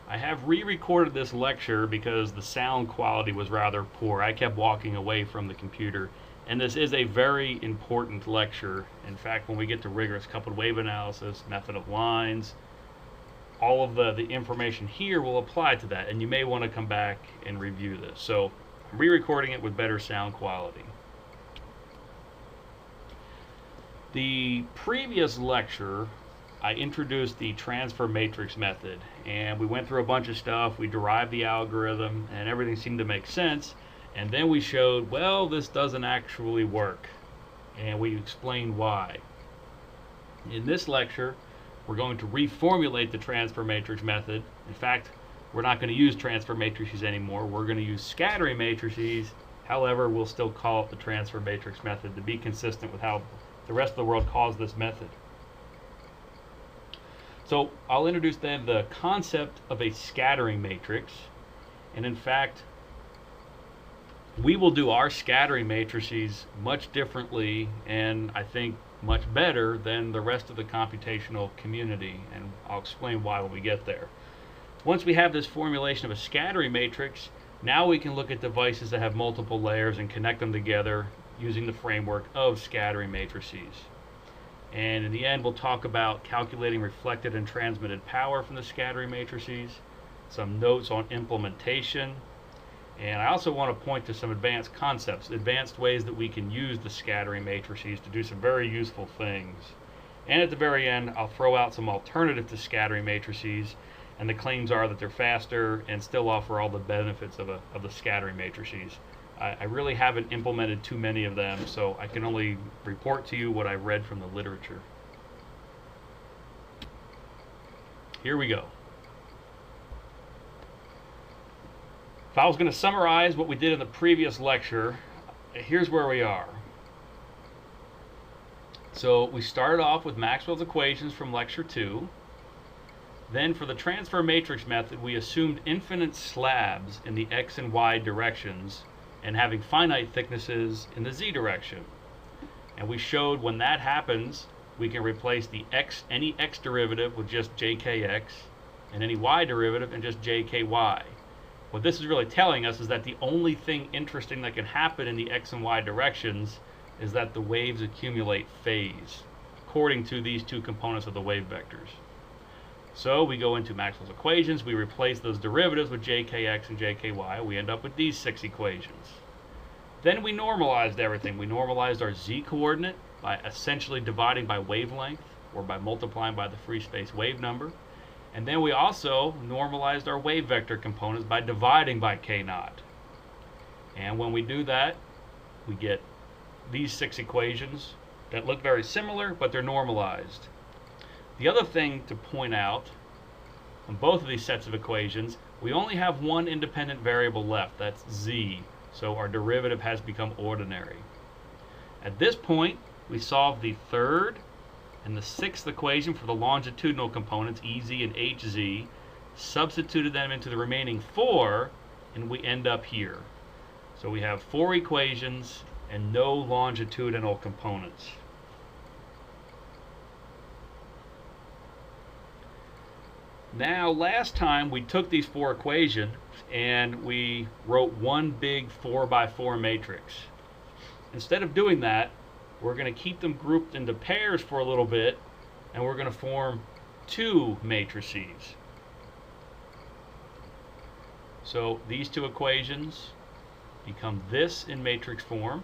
I have re-recorded this lecture because the sound quality was rather poor. I kept walking away from the computer, and this is a very important lecture. In fact, when we get to rigorous coupled wave analysis, method of lines, all of the information here will apply to that, and you may want to come back and review this. So I'm re-recording it with better sound quality. The previous lecture, I introduced the transfer matrix method, and we went through a bunch of stuff. We derived the algorithm, and everything seemed to make sense. And then we showed, well, this doesn't actually work, and we explained why. In this lecture, we're going to reformulate the transfer matrix method. In fact, we're not going to use transfer matrices anymore. We're going to use scattering matrices. However, we'll still call it the transfer matrix method to be consistent with how the rest of the world calls this method. So I'll introduce then the concept of a scattering matrix. And in fact, we will do our scattering matrices much differently, and I think much better than the rest of the computational community. And I'll explain why when we get there. Once we have this formulation of a scattering matrix, now we can look at devices that have multiple layers and connect them together using the framework of scattering matrices. And in the end, we'll talk about calculating reflected and transmitted power from the scattering matrices, some notes on implementation, and I also want to point to some advanced concepts, advanced ways that we can use the scattering matrices to do some very useful things. And at the very end, I'll throw out some alternative to scattering matrices, and the claims are that they're faster and still offer all the benefits of the scattering matrices. I really haven't implemented too many of them, so I can only report to you what I've read from the literature. Here we go. If I was going to summarize what we did in the previous lecture, here's where we are. So we started off with Maxwell's equations from lecture 2. Then for the transfer matrix method, we assumed infinite slabs in the x and y directions and having finite thicknesses in the z direction. And we showed when that happens, we can replace the any x derivative with just jkx and any y derivative in just jky. What this is really telling us is that the only thing interesting that can happen in the x and y directions is that the waves accumulate phase according to these two components of the wave vectors. So we go into Maxwell's equations, we replace those derivatives with jkx and jky, we end up with these 6 equations. Then we normalized everything. We normalized our z coordinate by essentially dividing by wavelength or by multiplying by the free space wave number. And then we also normalized our wave vector components by dividing by k0. And when we do that, we get these 6 equations that look very similar, but they're normalized. The other thing to point out on both of these sets of equations, we only have one independent variable left, that's z, so our derivative has become ordinary. At this point, we solve the third and the 6th equation for the longitudinal components, ez and hz, substituted them into the remaining 4, and we end up here. So we have 4 equations and no longitudinal components. Now, last time we took these 4 equations and we wrote one big 4x4 matrix. Instead of doing that, we're going to keep them grouped into pairs for a little bit, and we're going to form 2 matrices. So these 2 equations become this in matrix form,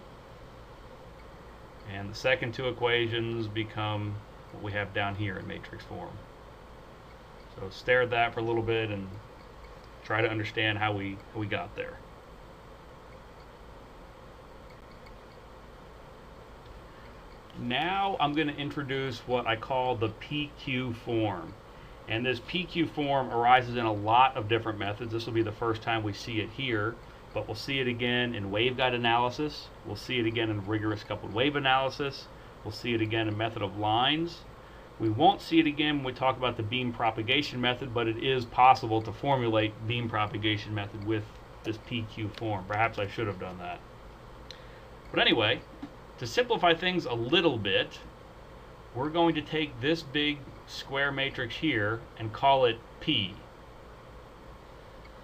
and the second 2 equations become what we have down here in matrix form. So stare at that for a little bit and try to understand how we got there. Now I'm going to introduce what I call the PQ form. And this PQ form arises in a lot of different methods. This will be the first time we see it here, but we'll see it again in waveguide analysis. We'll see it again in rigorous coupled wave analysis. We'll see it again in method of lines. We won't see it again when we talk about the beam propagation method, but it is possible to formulate beam propagation method with this PQ form. Perhaps I should have done that. But anyway, to simplify things a little bit, we're going to take this big square matrix here and call it P.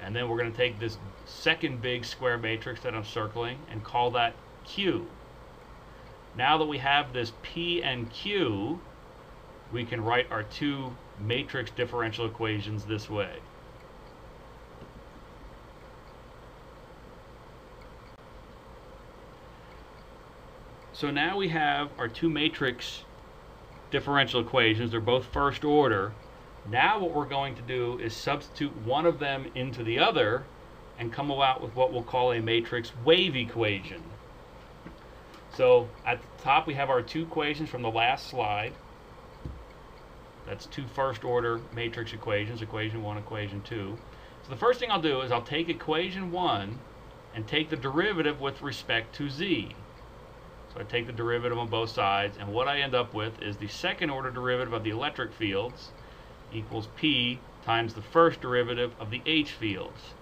And then we're going to take this second big square matrix that I'm circling and call that Q. Now that we have this P and Q, we can write our two matrix differential equations this way. So now we have our two matrix differential equations. They're both first order. Now what we're going to do is substitute one of them into the other and come out with what we'll call a matrix wave equation. So at the top we have our two equations from the last slide. That's two first order matrix equations, equation 1, equation 2. So the first thing I'll do is I'll take equation 1 and take the derivative with respect to z. So I take the derivative on both sides, and what I end up with is the second order derivative of the electric fields equals P times the first derivative of the H fields.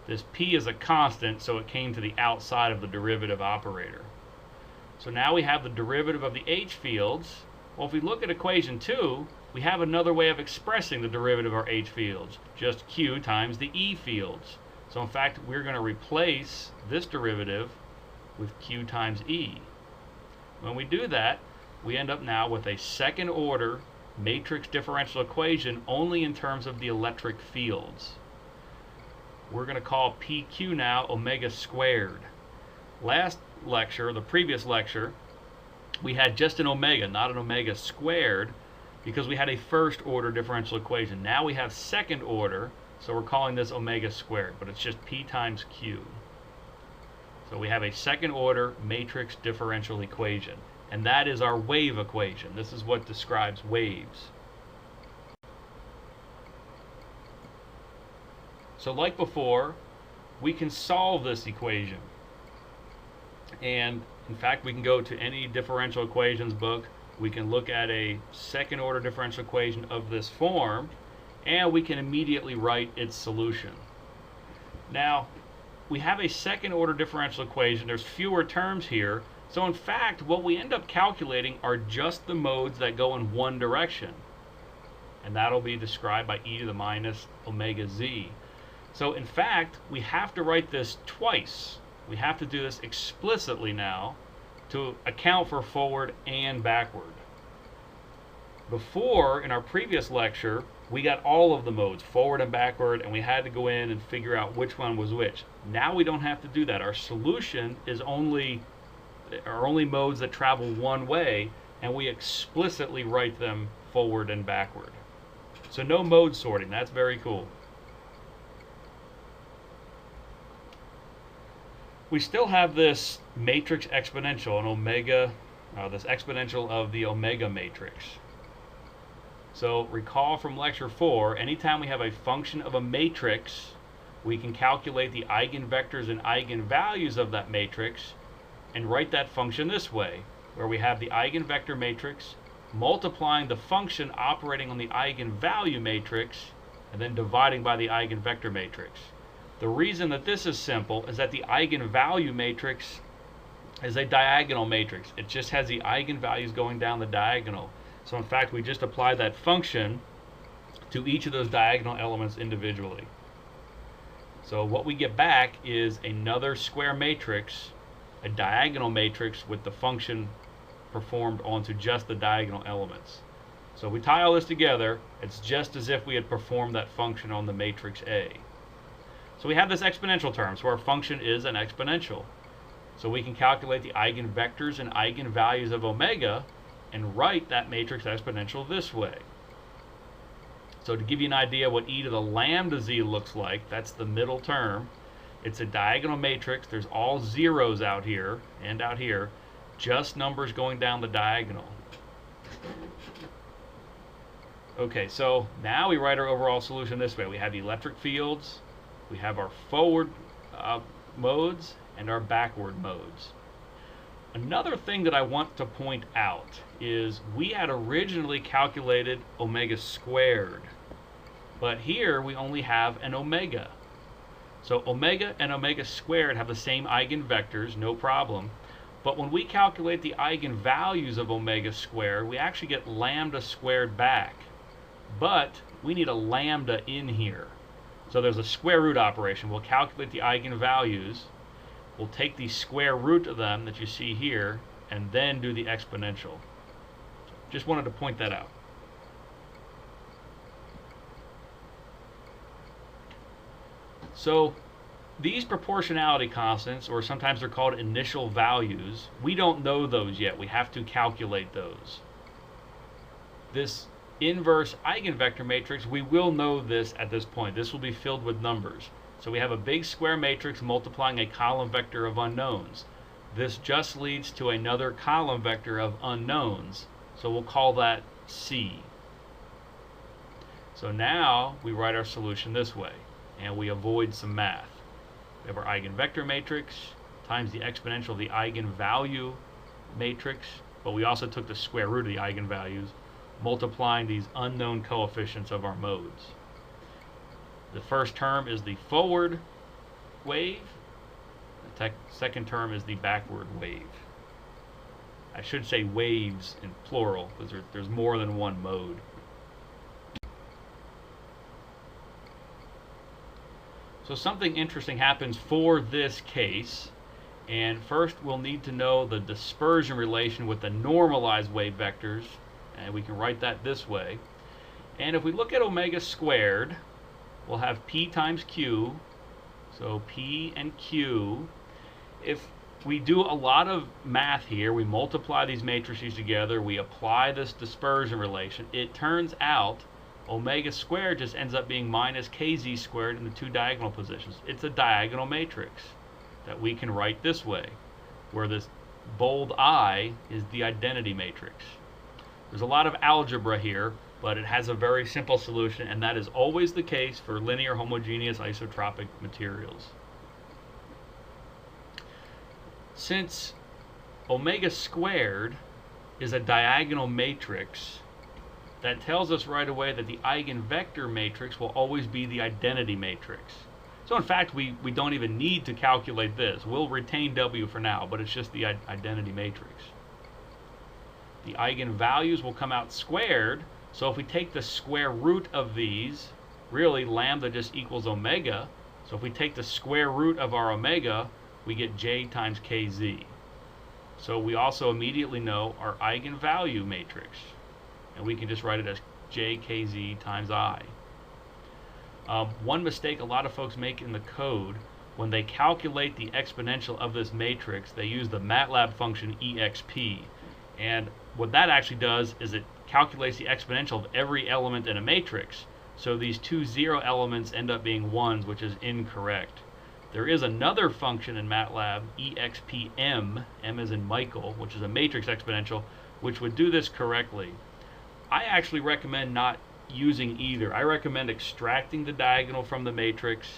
This P is a constant, so it came to the outside of the derivative operator. So now we have the derivative of the H fields. Well, if we look at equation 2, we have another way of expressing the derivative of our H fields, just Q times the E fields. So in fact, we're going to replace this derivative with Q times E. When we do that, we end up now with a second order matrix differential equation only in terms of the electric fields. We're going to call PQ now omega squared. Last lecture, the previous lecture, we had just an omega, not an omega squared, because we had a first order differential equation. Now we have second order, so we're calling this omega squared, but it's just P times Q. So we have a second order matrix differential equation, and that is our wave equation. This is what describes waves. So like before, we can solve this equation. And in fact, we can go to any differential equations book. We can look at a second order differential equation of this form, and we can immediately write its solution. Now, we have a second order differential equation. There's fewer terms here. So in fact, what we end up calculating are just the modes that go in one direction. And that'll be described by e to the minus omega z. So in fact, we have to write this twice. We have to do this explicitly now to account for forward and backward. Before, in our previous lecture, we got all of the modes, forward and backward, and we had to go in and figure out which one was which. Now we don't have to do that. Our solution is only modes that travel one way, and we explicitly write them forward and backward. So no mode sorting. That's very cool. We still have this matrix exponential, an omega, this exponential of the omega matrix. So recall from lecture 4, anytime we have a function of a matrix, we can calculate the eigenvectors and eigenvalues of that matrix and write that function this way, where we have the eigenvector matrix multiplying the function operating on the eigenvalue matrix and then dividing by the eigenvector matrix. The reason that this is simple is that the eigenvalue matrix is a diagonal matrix. It just has the eigenvalues going down the diagonal. So in fact, we just apply that function to each of those diagonal elements individually. So what we get back is another square matrix, a diagonal matrix with the function performed onto just the diagonal elements. So if we tie all this together, it's just as if we had performed that function on the matrix A. So we have this exponential term, so our function is an exponential. So we can calculate the eigenvectors and eigenvalues of omega and write that matrix exponential this way. So to give you an idea what e to the lambda z looks like, that's the middle term. It's a diagonal matrix. There's all zeros out here and out here, just numbers going down the diagonal. Okay, so now we write our overall solution this way. We have the electric fields, we have our forward modes, and our backward modes. Another thing that I want to point out is we had originally calculated omega squared, but here we only have an omega. So omega and omega squared have the same eigenvectors, no problem, but when we calculate the eigenvalues of omega squared, we actually get lambda squared back, but we need a lambda in here. So there's a square root operation. We'll calculate the eigenvalues. We'll take the square root of them that you see here and then do the exponential. Just wanted to point that out. So these proportionality constants, or sometimes they're called initial values, we don't know those yet. We have to calculate those. This inverse eigenvector matrix, we will know this at this point. This will be filled with numbers. So we have a big square matrix multiplying a column vector of unknowns. This just leads to another column vector of unknowns. So we'll call that C. So now we write our solution this way, and we avoid some math. We have our eigenvector matrix times the exponential of the eigenvalue matrix, but we also took the square root of the eigenvalues, multiplying these unknown coefficients of our modes. The first term is the forward wave. The second term is the backward wave. I should say waves in plural, because there's more than one mode. So something interesting happens for this case, and first we'll need to know the dispersion relation with the normalized wave vectors, and we can write that this way. And if we look at omega squared, we'll have P times Q, so P and Q. If we do a lot of math here, we multiply these matrices together, we apply this dispersion relation, it turns out omega squared just ends up being minus kz squared in the two diagonal positions. It's a diagonal matrix that we can write this way, where this bold I is the identity matrix. There's a lot of algebra here, but it has a very simple solution, and that is always the case for linear homogeneous isotropic materials. Since omega squared is a diagonal matrix, that tells us right away that the eigenvector matrix will always be the identity matrix. So in fact, we don't even need to calculate this. We'll retain W for now, but it's just the identity matrix. The eigenvalues will come out squared, so if we take the square root of these, really lambda just equals omega. So if we take the square root of our omega, we get J times Kz. So we also immediately know our eigenvalue matrix, and we can just write it as JKZ times I. One mistake a lot of folks make in the code, when they calculate the exponential of this matrix, they use the MATLAB function exp. And what that actually does is it calculates the exponential of every element in a matrix. So these two zero elements end up being ones, which is incorrect. There is another function in MATLAB, expm, M as in Michael, which is a matrix exponential, which would do this correctly. I actually recommend not using either. I recommend extracting the diagonal from the matrix,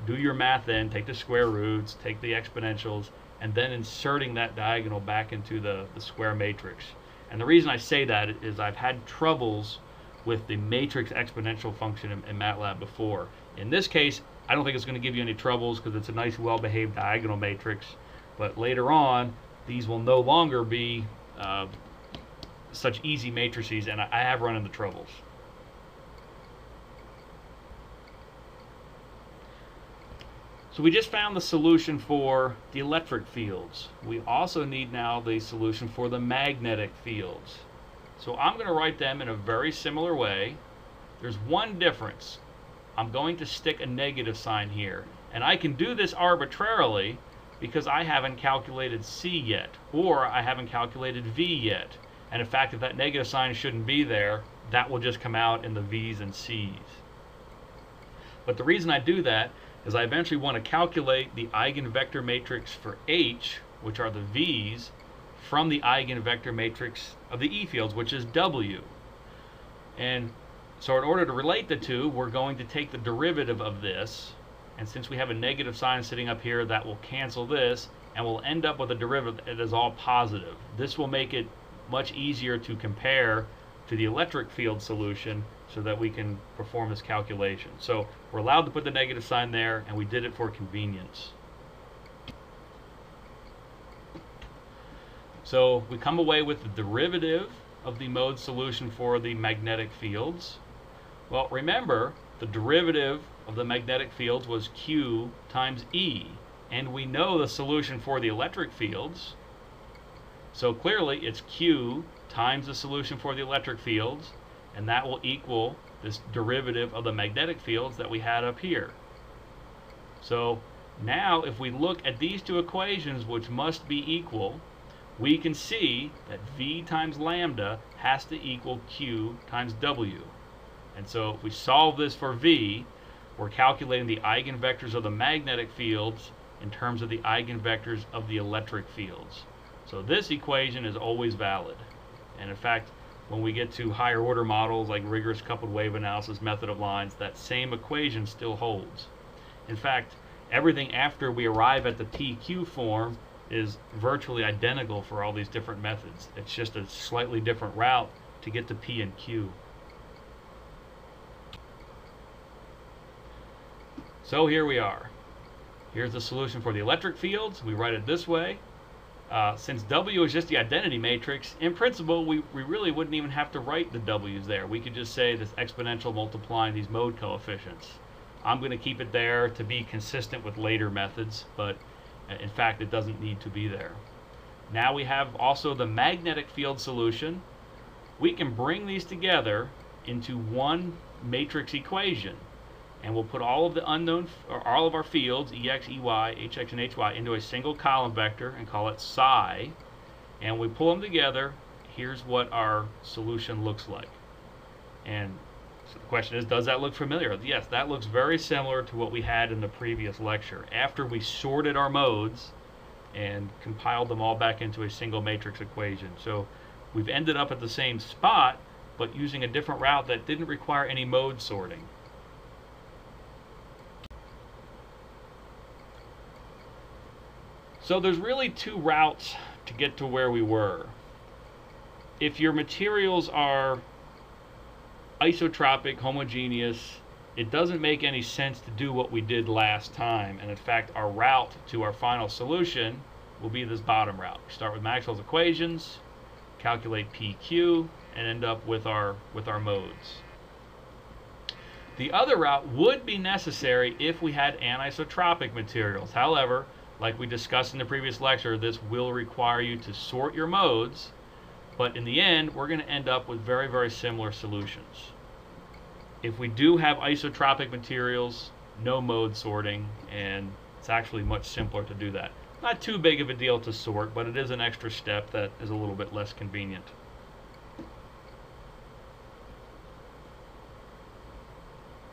do your math in, take the square roots, take the exponentials, and then inserting that diagonal back into the square matrix. And the reason I say that is I've had troubles with the matrix exponential function in MATLAB before. In this case, I don't think it's going to give you any troubles because it's a nice, well-behaved diagonal matrix. But later on, these will no longer be such easy matrices, and I have run into troubles. So we just found the solution for the electric fields. We also need now the solution for the magnetic fields. So I'm going to write them in a very similar way. There's one difference. I'm going to stick a negative sign here. And I can do this arbitrarily because I haven't calculated C yet, or I haven't calculated V yet. And in fact, if that negative sign shouldn't be there, that will just come out in the V's and C's. But the reason I do that is I eventually want to calculate the eigenvector matrix for H, which are the V's, from the eigenvector matrix of the E fields, which is W. And so in order to relate the two, we're going to take the derivative of this, and since we have a negative sign sitting up here, that will cancel this, and we'll end up with a derivative that is all positive. This will make it much easier to compare to the electric field solution so that we can perform this calculation. So we're allowed to put the negative sign there, and we did it for convenience. So we come away with the derivative of the mode solution for the magnetic fields. Well, remember the derivative of the magnetic fields was Q times E, and we know the solution for the electric fields, so clearly it's Q times the solution for the electric fields, and that will equal this derivative of the magnetic fields that we had up here. So now if we look at these two equations, which must be equal, we can see that V times lambda has to equal Q times W. And so if we solve this for V, we're calculating the eigenvectors of the magnetic fields in terms of the eigenvectors of the electric fields. So this equation is always valid. And in fact, when we get to higher order models like rigorous coupled wave analysis, method of lines, that same equation still holds. In fact, everything after we arrive at the PQ form is virtually identical for all these different methods. It's just a slightly different route to get to P and Q. So here we are. Here's the solution for the electric fields. We write it this way. Since W is just the identity matrix, in principle, we really wouldn't even have to write the W's there. We could just say this exponential multiplying these mode coefficients. I'm going to keep it there to be consistent with later methods, but in fact, it doesn't need to be there. Now we have also the magnetic field solution. We can bring these together into one matrix equation, and we'll put all of the unknown, or all of our fields, Ex, Ey, Hx, and Hy, into a single column vector and call it psi. And we pull them together. Here's what our solution looks like. And so the question is, does that look familiar? Yes, that looks very similar to what we had in the previous lecture. After we sorted our modes and compiled them all back into a single matrix equation. So we've ended up at the same spot, but using a different route that didn't require any mode sorting. So there's really two routes to get to where we were. If your materials are isotropic, homogeneous, it doesn't make any sense to do what we did last time. And in fact, our route to our final solution will be this bottom route. We start with Maxwell's equations, calculate PQ, and end up with our modes. The other route would be necessary if we had anisotropic materials. However, like we discussed in the previous lecture, this will require you to sort your modes, but in the end, we're going to end up with very, very similar solutions. If we do have isotropic materials, no mode sorting, and it's actually much simpler to do that. Not too big of a deal to sort, but it is an extra step that is a little bit less convenient.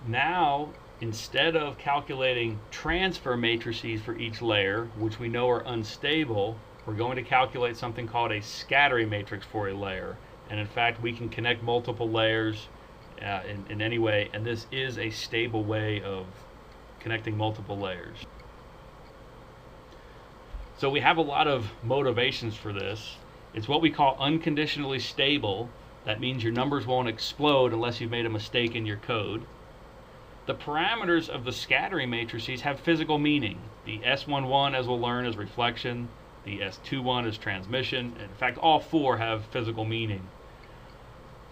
Now, instead of calculating transfer matrices for each layer, which we know are unstable, we're going to calculate something called a scattering matrix for a layer. And in fact, we can connect multiple layers in any way, and this is a stable way of connecting multiple layers. So we have a lot of motivations for this. It's what we call unconditionally stable. That means your numbers won't explode unless you've made a mistake in your code. The parameters of the scattering matrices have physical meaning. The S11, as we'll learn, is reflection. The S21 is transmission. In fact, all four have physical meaning.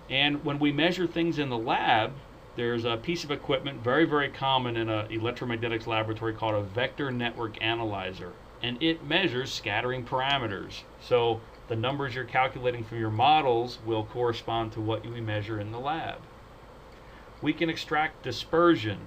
And when we measure things in the lab, there's a piece of equipment very, very common in an electromagnetics laboratory called a vector network analyzer. And it measures scattering parameters. So the numbers you're calculating from your models will correspond to what you measure in the lab. We can extract dispersion.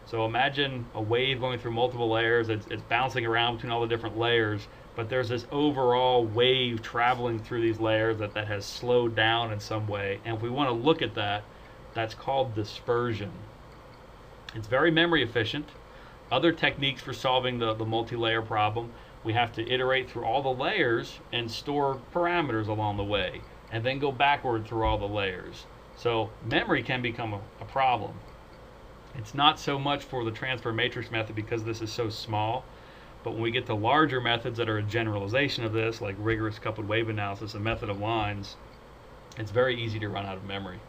So imagine a wave going through multiple layers. It's bouncing around between all the different layers, but there's this overall wave traveling through these layers that has slowed down in some way. And if we want to look at that, that's called dispersion. It's very memory efficient. Other techniques for solving the multi-layer problem, we have to iterate through all the layers and store parameters along the way, and then go backward through all the layers. So memory can become a problem. It's not so much for the transfer matrix method because this is so small, but when we get to larger methods that are a generalization of this, like rigorous coupled wave analysis and method of lines, it's very easy to run out of memory.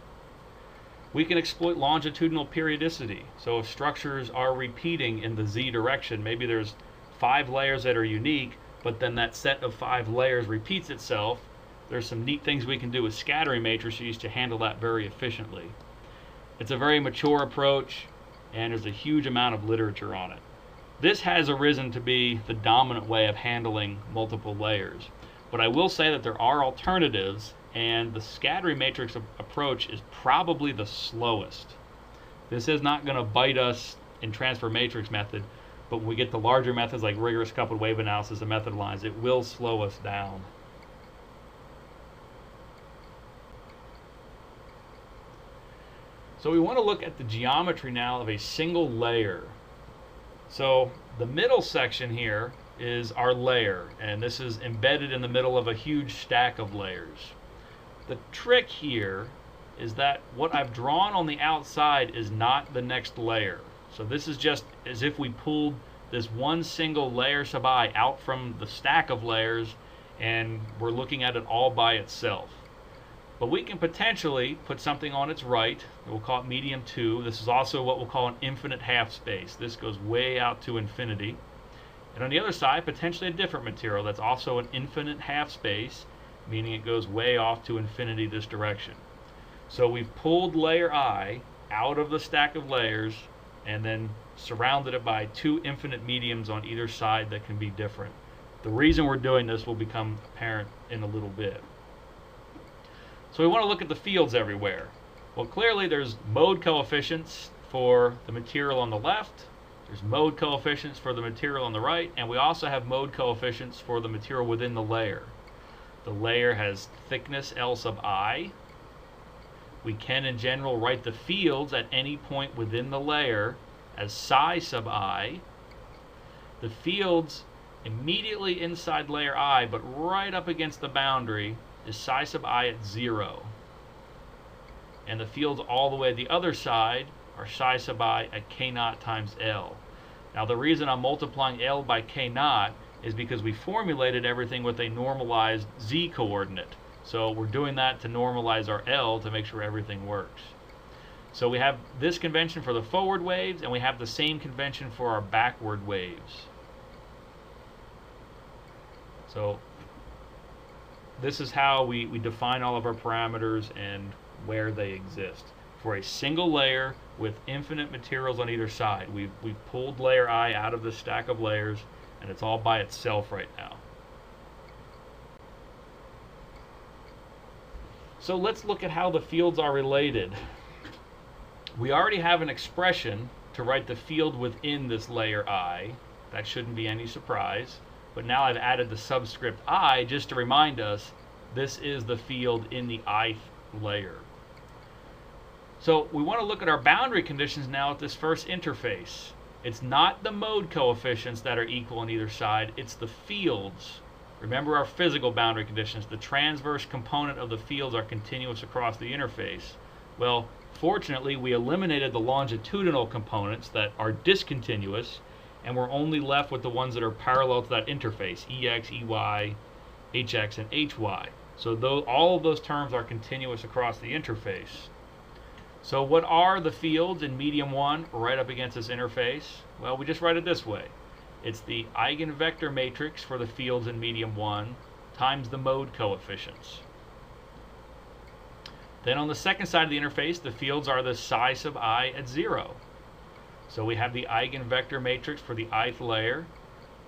We can exploit longitudinal periodicity. So if structures are repeating in the Z direction, maybe there's 5 layers that are unique, but then that set of 5 layers repeats itself. There's some neat things we can do with scattering matrices to handle that very efficiently. It's a very mature approach. and there's a huge amount of literature on it. This has arisen to be the dominant way of handling multiple layers. But I will say that there are alternatives, and the scattering matrix approach is probably the slowest. This is not going to bite us in transfer matrix method, but when we get to larger methods like rigorous coupled wave analysis and method lines, it will slow us down. So we want to look at the geometry now of a single layer. So the middle section here is our layer, and this is embedded in the middle of a huge stack of layers. The trick here is that what I've drawn on the outside is not the next layer. So this is just as if we pulled this one single layer sub I out from the stack of layers and we're looking at it all by itself. But we can potentially put something on its right. We'll call it medium 2. This is also what we'll call an infinite half space. This goes way out to infinity. And on the other side, potentially a different material that's also an infinite half space, meaning it goes way off to infinity this direction. So we've pulled layer I out of the stack of layers and then surrounded it by two infinite mediums on either side that can be different. The reason we're doing this will become apparent in a little bit. So we want to look at the fields everywhere. Well, clearly there's mode coefficients for the material on the left, there's mode coefficients for the material on the right, and we also have mode coefficients for the material within the layer. The layer has thickness L sub I. We can in general write the fields at any point within the layer as psi sub I. The fields immediately inside layer I, but right up against the boundary, is psi sub I at 0. And the fields all the way the other side are psi sub I at k naught times L. Now the reason I'm multiplying L by k naught is because we formulated everything with a normalized z coordinate. So we're doing that to normalize our L to make sure everything works. So we have this convention for the forward waves, and we have the same convention for our backward waves. So this is how we define all of our parameters and where they exist. For a single layer with infinite materials on either side, we've pulled layer I out of the stack of layers, and it's all by itself right now. So let's look at how the fields are related. We already have an expression to write the field within this layer I. That shouldn't be any surprise. But now I've added the subscript I just to remind us this is the field in the ith layer. So we want to look at our boundary conditions now at this first interface. It's not the mode coefficients that are equal on either side, it's the fields. Remember our physical boundary conditions. The transverse component of the fields are continuous across the interface. Well, fortunately, we eliminated the longitudinal components that are discontinuous, and we're only left with the ones that are parallel to that interface, EX, EY, HX, and HY. So all of those terms are continuous across the interface. So what are the fields in medium 1 right up against this interface? Well, we just write it this way. It's the eigenvector matrix for the fields in medium 1 times the mode coefficients. Then on the second side of the interface, the fields are the psi sub I at 0. So we have the eigenvector matrix for the ith layer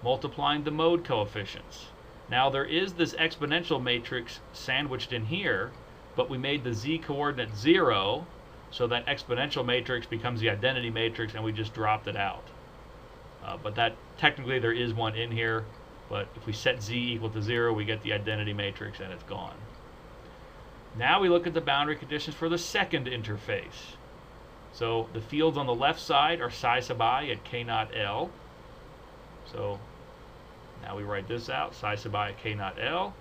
multiplying the mode coefficients. Now there is this exponential matrix sandwiched in here, but we made the z coordinate 0, so that exponential matrix becomes the identity matrix, and we just dropped it out. But that technically there is one in here, but if we set z equal to 0, we get the identity matrix and it's gone. Now we look at the boundary conditions for the second interface. So the fields on the left side are psi sub I at k naught L. So now we write this out, psi sub I at k naught L.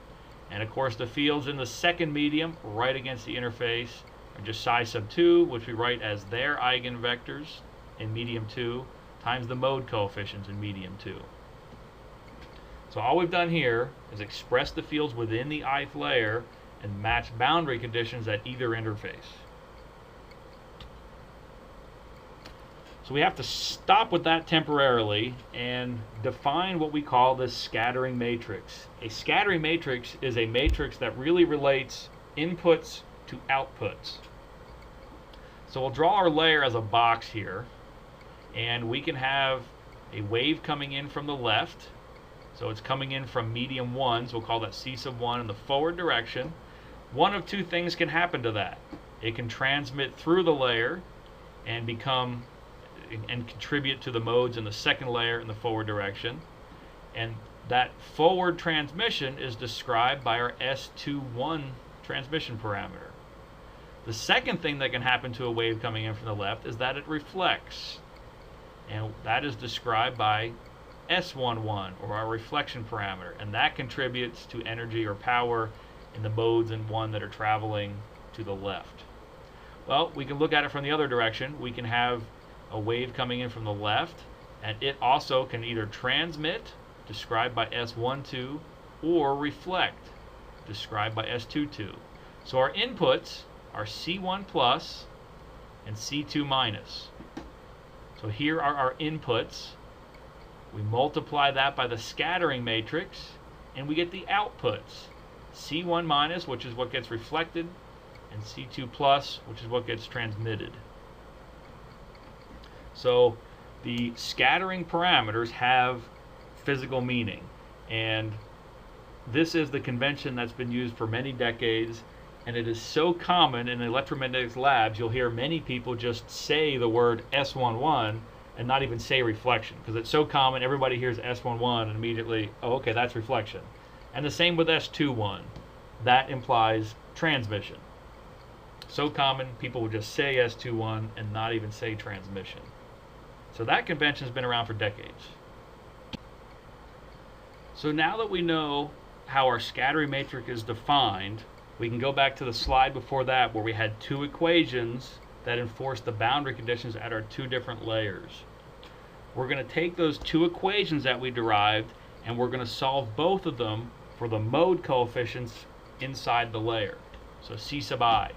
And of course the fields in the second medium right against the interface are just psi sub 2, which we write as their eigenvectors in medium 2, times the mode coefficients in medium 2. So all we've done here is express the fields within the ith layer and match boundary conditions at either interface. So we have to stop with that temporarily and define what we call the scattering matrix. A scattering matrix is a matrix that really relates inputs to outputs. So we'll draw our layer as a box here. And we can have a wave coming in from the left. So it's coming in from medium 1, so we'll call that C sub 1 in the forward direction. One of two things can happen to that. It can transmit through the layer and contribute to the modes in the second layer in the forward direction. And that forward transmission is described by our S21 transmission parameter. The second thing that can happen to a wave coming in from the left is that it reflects. And that is described by S11, or our reflection parameter. And that contributes to energy or power in the modes in one that are traveling to the left. Well, we can look at it from the other direction. We can have a wave coming in from the left, and it also can either transmit, described by S12, or reflect, described by S22. So our inputs are C1 plus and C2 minus. So here are our inputs. We multiply that by the scattering matrix, and we get the outputs. C1 minus, which is what gets reflected, and C2 plus, which is what gets transmitted. So the scattering parameters have physical meaning, and this is the convention that's been used for many decades, and it is so common in electromagnetics labs. You'll hear many people just say the word S11 and not even say reflection, because it's so common. Everybody hears S11 and immediately, oh, okay, that's reflection. And the same with S21. That implies transmission. So common, people will just say S21 and not even say transmission. So that convention has been around for decades. So now that we know how our scattering matrix is defined, we can go back to the slide before that where we had two equations that enforce the boundary conditions at our two different layers. We're going to take those two equations that we derived and we're going to solve both of them for the mode coefficients inside the layer. So C sub I.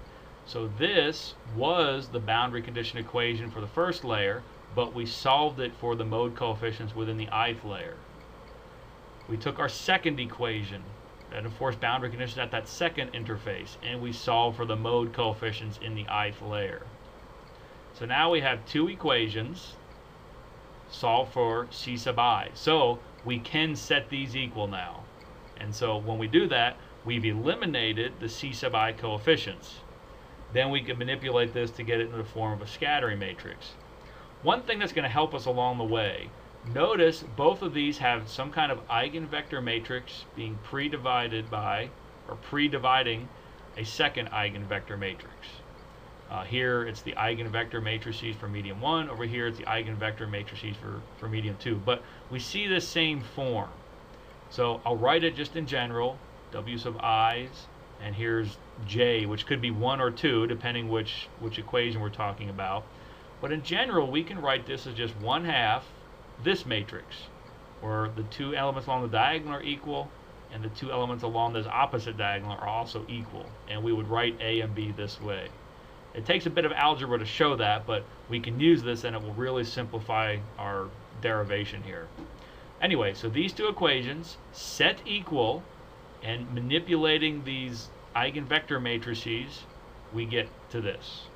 So this was the boundary condition equation for the first layer, but we solved it for the mode coefficients within the ith layer. We took our second equation that enforced boundary conditions at that second interface, and we solved for the mode coefficients in the ith layer. So now we have two equations solved for C sub I. So we can set these equal now. And so when we do that, we've eliminated the C sub I coefficients. Then we can manipulate this to get it in the form of a scattering matrix. One thing that's going to help us along the way, notice both of these have some kind of eigenvector matrix being pre-divided by, or pre-dividing a second eigenvector matrix. Here it's the eigenvector matrices for medium 1. Over here it's the eigenvector matrices for medium 2. But we see this same form. So I'll write it just in general, W sub i's, and here's J, which could be 1 or 2, depending which equation we're talking about. But in general, we can write this as just 1/2 this matrix, where the two elements along the diagonal are equal, and the two elements along this opposite diagonal are also equal. And we would write A and B this way. It takes a bit of algebra to show that, but we can use this and it will really simplify our derivation here. Anyway, so these two equations set equal, and manipulating these eigenvector matrices, we get to this.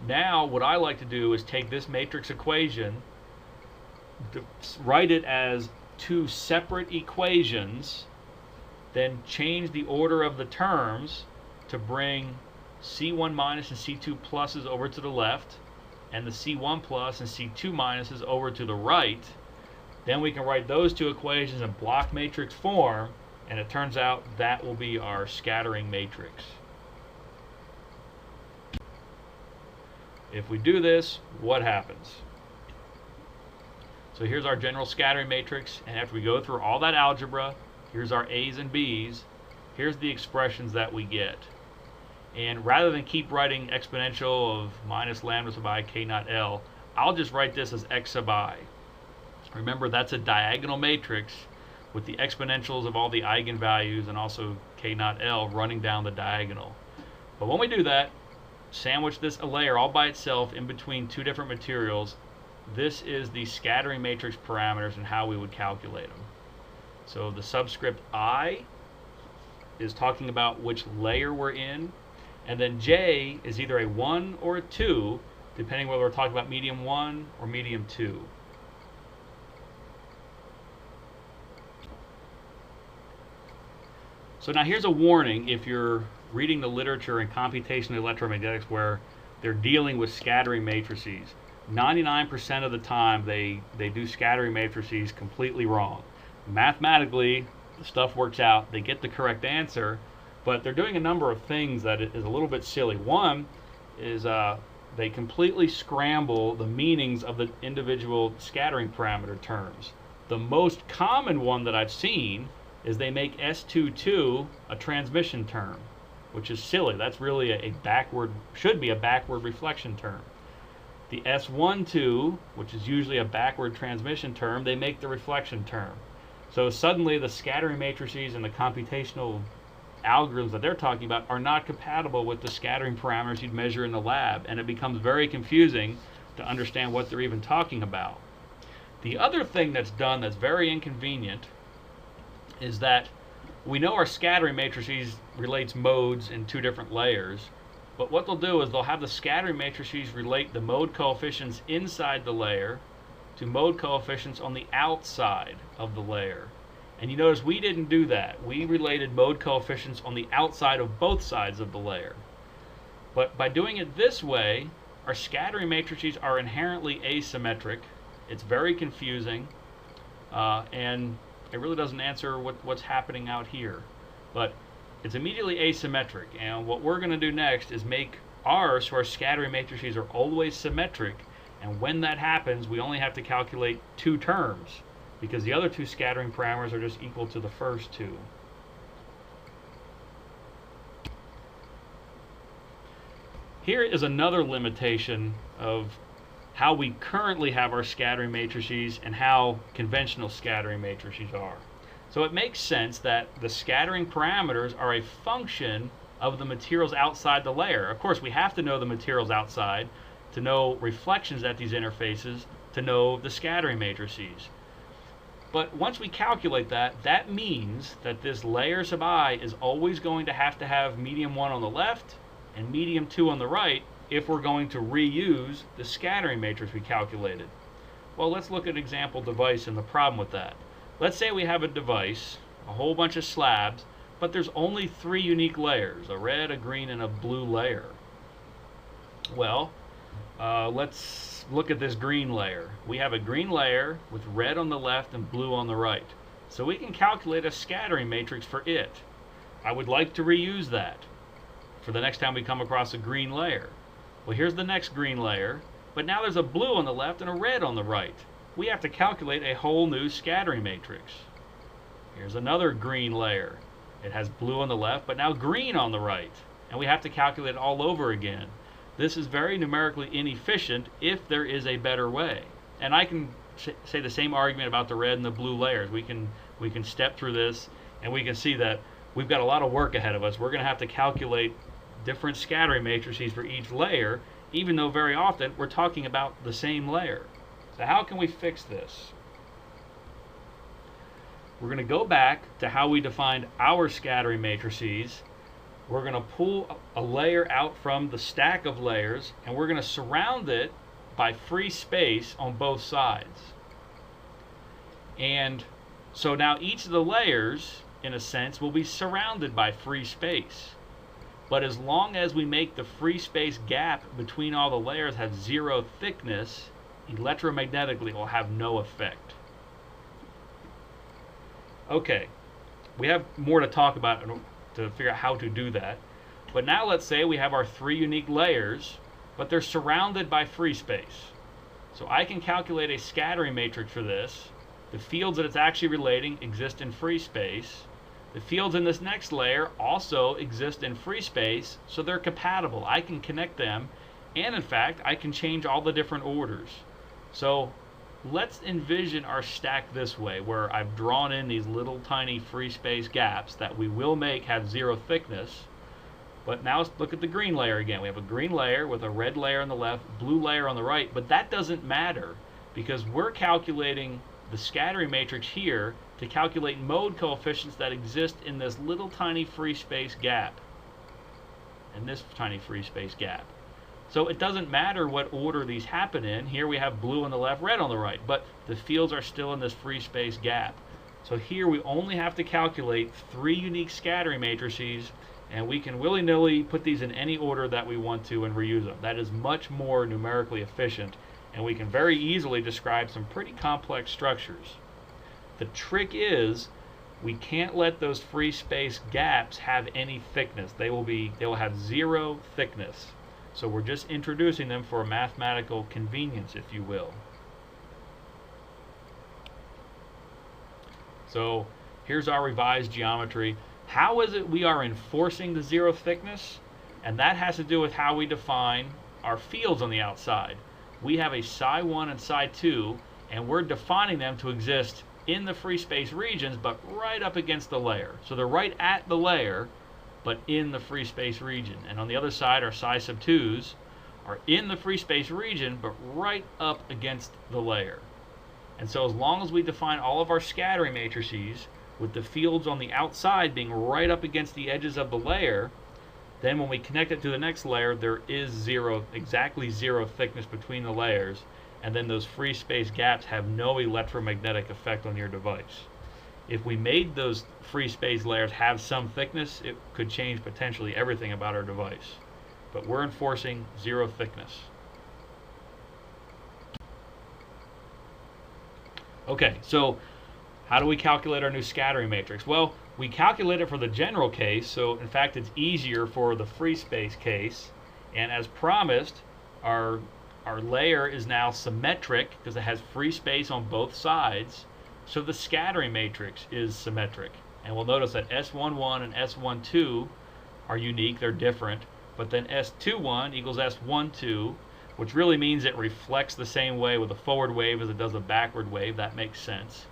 Now what I like to do is take this matrix equation, write it as two separate equations, then change the order of the terms to bring C1 minus and C2 pluses over to the left, and the C1 plus and C2 minuses over to the right. Then we can write those two equations in block matrix form, and it turns out that will be our scattering matrix. If we do this, what happens? So here's our general scattering matrix, and after we go through all that algebra, here's our A's and B's, here's the expressions that we get. And rather than keep writing exponential of minus lambda sub I k naught L, I'll just write this as x sub I. Remember, that's a diagonal matrix with the exponentials of all the eigenvalues and also k naught L running down the diagonal. But when we do that, sandwich this a layer all by itself in between two different materials, this is the scattering matrix parameters and how we would calculate them. So the subscript I is talking about which layer we're in, and then J is either a 1 or a 2, depending whether we're talking about medium 1 or medium 2. So now here's a warning if you're reading the literature in computational electromagnetics where they're dealing with scattering matrices. 99% of the time they do scattering matrices completely wrong. Mathematically, the stuff works out, they get the correct answer, but they're doing a number of things that is a little bit silly. One is they completely scramble the meanings of the individual scattering parameter terms. The most common one that I've seen is they make S22 a transmission term, which is silly. That's really a backward, should be a backward reflection term. The S12, which is usually a backward transmission term, they make the reflection term. So suddenly the scattering matrices and the computational algorithms that they're talking about are not compatible with the scattering parameters you'd measure in the lab, and it becomes very confusing to understand what they're even talking about. The other thing that's done that's very inconvenient is that we know our scattering matrices relates modes in 2 different layers, but what they'll do is they'll have the scattering matrices relate the mode coefficients inside the layer to mode coefficients on the outside of the layer. And you notice we didn't do that. We related mode coefficients on the outside of both sides of the layer. But by doing it this way, our scattering matrices are inherently asymmetric. It's very confusing, and it really doesn't answer what's happening out here. But it's immediately asymmetric, and what we're going to do next is make ours so our scattering matrices are always symmetric, and when that happens we only have to calculate 2 terms because the other 2 scattering parameters are just equal to the first 2. Here is another limitation of how we currently have our scattering matrices and how conventional scattering matrices are. So it makes sense that the scattering parameters are a function of the materials outside the layer. Of course, we have to know the materials outside to know reflections at these interfaces, to know the scattering matrices. But once we calculate that, that means that this layer sub I is always going to have medium 1 on the left and medium 2 on the right if we're going to reuse the scattering matrix we calculated. Well, let's look at an example device and the problem with that. Let's say we have a device, a whole bunch of slabs, but there's only 3 unique layers, a red, a green, and a blue layer. Well, let's look at this green layer. We have a green layer with red on the left and blue on the right. So we can calculate a scattering matrix for it. I would like to reuse that for the next time we come across a green layer. Well, here's the next green layer, but now there's a blue on the left and a red on the right. We have to calculate a whole new scattering matrix. Here's another green layer. It has blue on the left, but now green on the right. And we have to calculate it all over again. This is very numerically inefficient if there is a better way. And I can say the same argument about the red and the blue layers. We can step through this and we can see that we've got a lot of work ahead of us. We're going to have to calculate different scattering matrices for each layer, even though very often we're talking about the same layer. So how can we fix this? We're going to go back to how we defined our scattering matrices. We're going to pull a layer out from the stack of layers, and we're going to surround it by free space on both sides. And so now each of the layers, in a sense, will be surrounded by free space. But as long as we make the free space gap between all the layers have 0 thickness, electromagnetically it will have no effect. Okay, we have more to talk about to figure out how to do that. But now let's say we have our 3 unique layers, but they're surrounded by free space. So I can calculate a scattering matrix for this. The fields that it's actually relating exist in free space. The fields in this next layer also exist in free space, so they're compatible. I can connect them, and in fact, I can change all the different orders. So let's envision our stack this way, where I've drawn in these little tiny free space gaps that we will make have 0 thickness. But now let's look at the green layer again. We have a green layer with a red layer on the left, blue layer on the right, but that doesn't matter because we're calculating the scattering matrix here to calculate mode coefficients that exist in this little tiny free space gap and this tiny free space gap. So it doesn't matter what order these happen in. Here we have blue on the left, red on the right, but the fields are still in this free space gap. So here we only have to calculate 3 unique scattering matrices, and we can willy-nilly put these in any order that we want to and reuse them. That is much more numerically efficient, and we can very easily describe some pretty complex structures. The trick is we can't let those free space gaps have any thickness. They will have 0 thickness. So we're just introducing them for a mathematical convenience, if you will. So here's our revised geometry. How is it we are enforcing the 0 thickness? And that has to do with how we define our fields on the outside. We have a psi1 and psi2, and we're defining them to exist in the free space regions, but right up against the layer. So they're right at the layer, but in the free space region. And on the other side, our psi sub 2s are in the free space region, but right up against the layer. And so as long as we define all of our scattering matrices with the fields on the outside being right up against the edges of the layer, then when we connect it to the next layer, there is exactly zero thickness between the layers, and then those free space gaps have no electromagnetic effect on your device. If we made those free space layers have some thickness, it could change potentially everything about our device. But we're enforcing 0 thickness. Okay, so how do we calculate our new scattering matrix? Well, we calculate it for the general case, so in fact it's easier for the free space case. And as promised, our layer is now symmetric because it has free space on both sides. So the scattering matrix is symmetric. And we'll notice that S11 and S12 are unique, they're different. But then S21 equals S12, which really means it reflects the same way with a forward wave as it does a backward wave. That makes sense.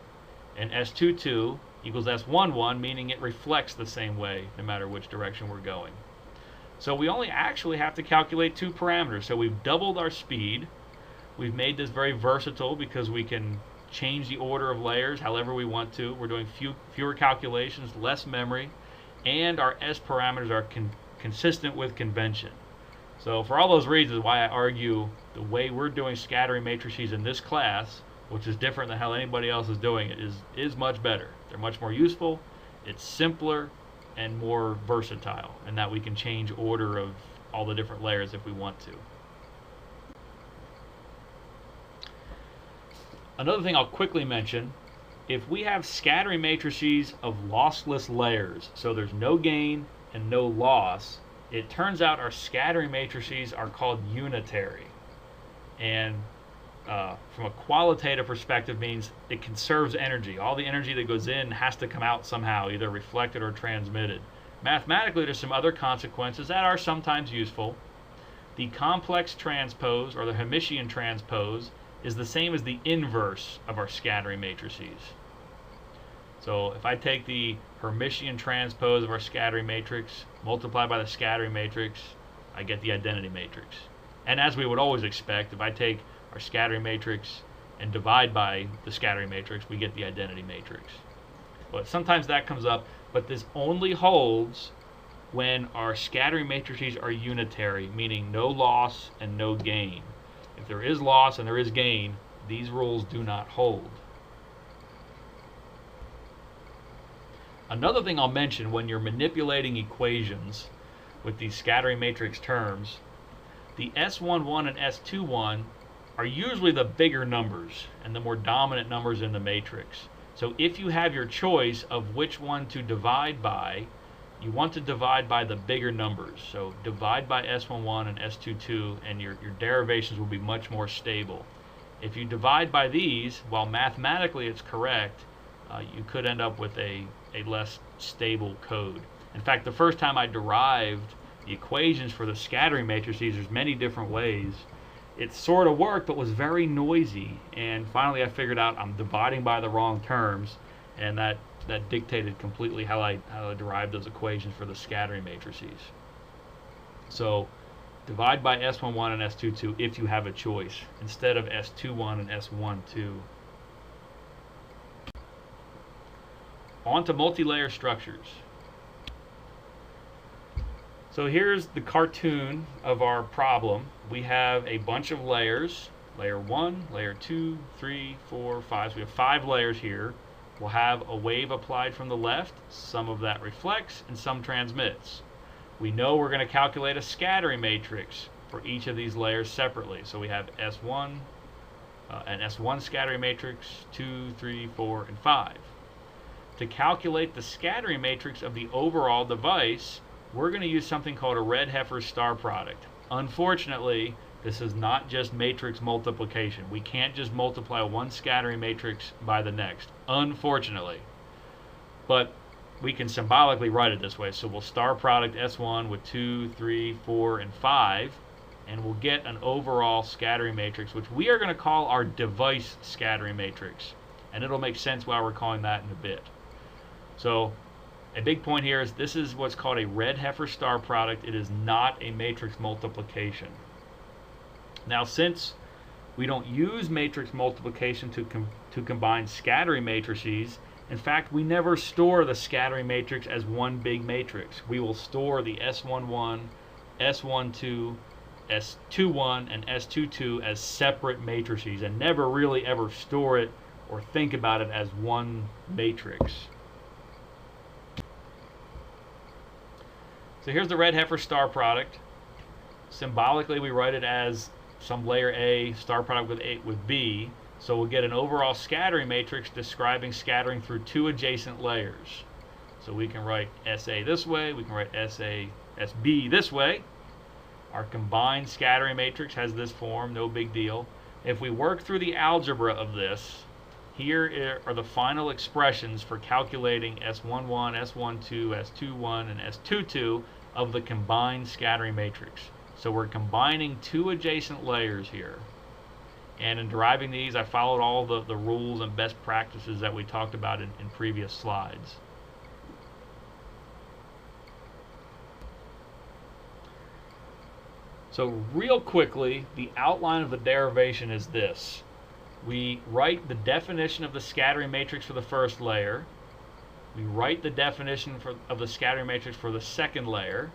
And S22 equals S11, meaning it reflects the same way no matter which direction we're going. So we only actually have to calculate 2 parameters. So we've doubled our speed. We've made this very versatile because we can change the order of layers however we want to. We're doing fewer calculations, less memory, and our S parameters are consistent with convention. So for all those reasons why I argue the way we're doing scattering matrices in this class, which is different than how anybody else is doing it, is much better. They're much more useful, it's simpler, and more versatile, and that we can change order of all the different layers if we want to. Another thing I'll quickly mention, if we have scattering matrices of lossless layers, so there's no gain and no loss, it turns out our scattering matrices are called unitary. And from a qualitative perspective means it conserves energy. All the energy that goes in has to come out somehow, either reflected or transmitted. Mathematically, there's some other consequences that are sometimes useful. The complex transpose, or the Hermitian transpose, is the same as the inverse of our scattering matrices. So if I take the Hermitian transpose of our scattering matrix, multiply by the scattering matrix, I get the identity matrix. And as we would always expect, if I take our scattering matrix and divide by the scattering matrix, we get the identity matrix. But sometimes that comes up, but this only holds when our scattering matrices are unitary, meaning no loss and no gain. If there is loss and there is gain, these rules do not hold. Another thing I'll mention when you're manipulating equations with these scattering matrix terms, the S11 and S21 are usually the bigger numbers and the more dominant numbers in the matrix. So if you have your choice of which one to divide by, you want to divide by the bigger numbers. So divide by S11 and S22 and your derivations will be much more stable. If you divide by these, while mathematically it's correct, you could end up with a less stable code. In fact, the first time I derived the equations for the scattering matrices, there's many different ways. It sort of worked, but was very noisy. And finally I figured out I'm dividing by the wrong terms, and that dictated completely how I derived those equations for the scattering matrices. So divide by S11 and S22 if you have a choice, instead of S21 and S12. On to multi-layer structures. So here's the cartoon of our problem. We have a bunch of layers, layer 1, layer 2, 3, 4, 5. So we have 5 layers here. We'll have a wave applied from the left. Some of that reflects and some transmits. We know we're going to calculate a scattering matrix for each of these layers separately. So we have S1, an S1 scattering matrix, 2, 3, 4, and 5. To calculate the scattering matrix of the overall device, we're going to use something called a Redheffer star product. Unfortunately, this is not just matrix multiplication. We can't just multiply one scattering matrix by the next, unfortunately. But we can symbolically write it this way. So we'll star product S1 with 2, 3, 4, and 5, and we'll get an overall scattering matrix, which we are going to call our device scattering matrix. And it'll make sense why we're calling that in a bit. So a big point here is this is what's called a Redheffer star product. It is not a matrix multiplication. Now, since we don't use matrix multiplication to combine scattering matrices, in fact, we never store the scattering matrix as one big matrix. We will store the S11, S12, S21, and S22 as separate matrices and never really ever store it or think about it as one matrix. So here's the Redheffer star product. Symbolically, we write it as some layer A star product with B. So we'll get an overall scattering matrix describing scattering through 2 adjacent layers. So we can write SA this way, we can write SB this way. Our combined scattering matrix has this form, no big deal. If we work through the algebra of this, here are the final expressions for calculating S11, S12, S21, and S22 of the combined scattering matrix. So we're combining 2 adjacent layers here. And in deriving these, I followed all the rules and best practices that we talked about in previous slides. So real quickly, the outline of the derivation is this. We write the definition of the scattering matrix for the first layer. We write the definition of the scattering matrix for the second layer.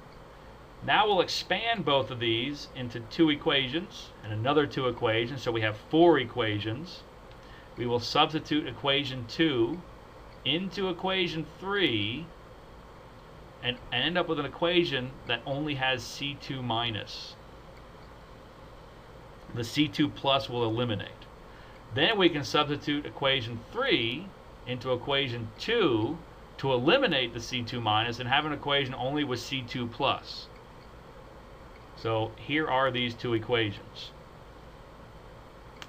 Now we'll expand both of these into 2 equations and another 2 equations, so we have 4 equations. We will substitute equation 2 into equation 3 and end up with an equation that only has C2 minus. The C2 plus will eliminate. Then we can substitute equation 3 into equation 2 to eliminate the C2 minus and have an equation only with C2 plus. So here are these 2 equations.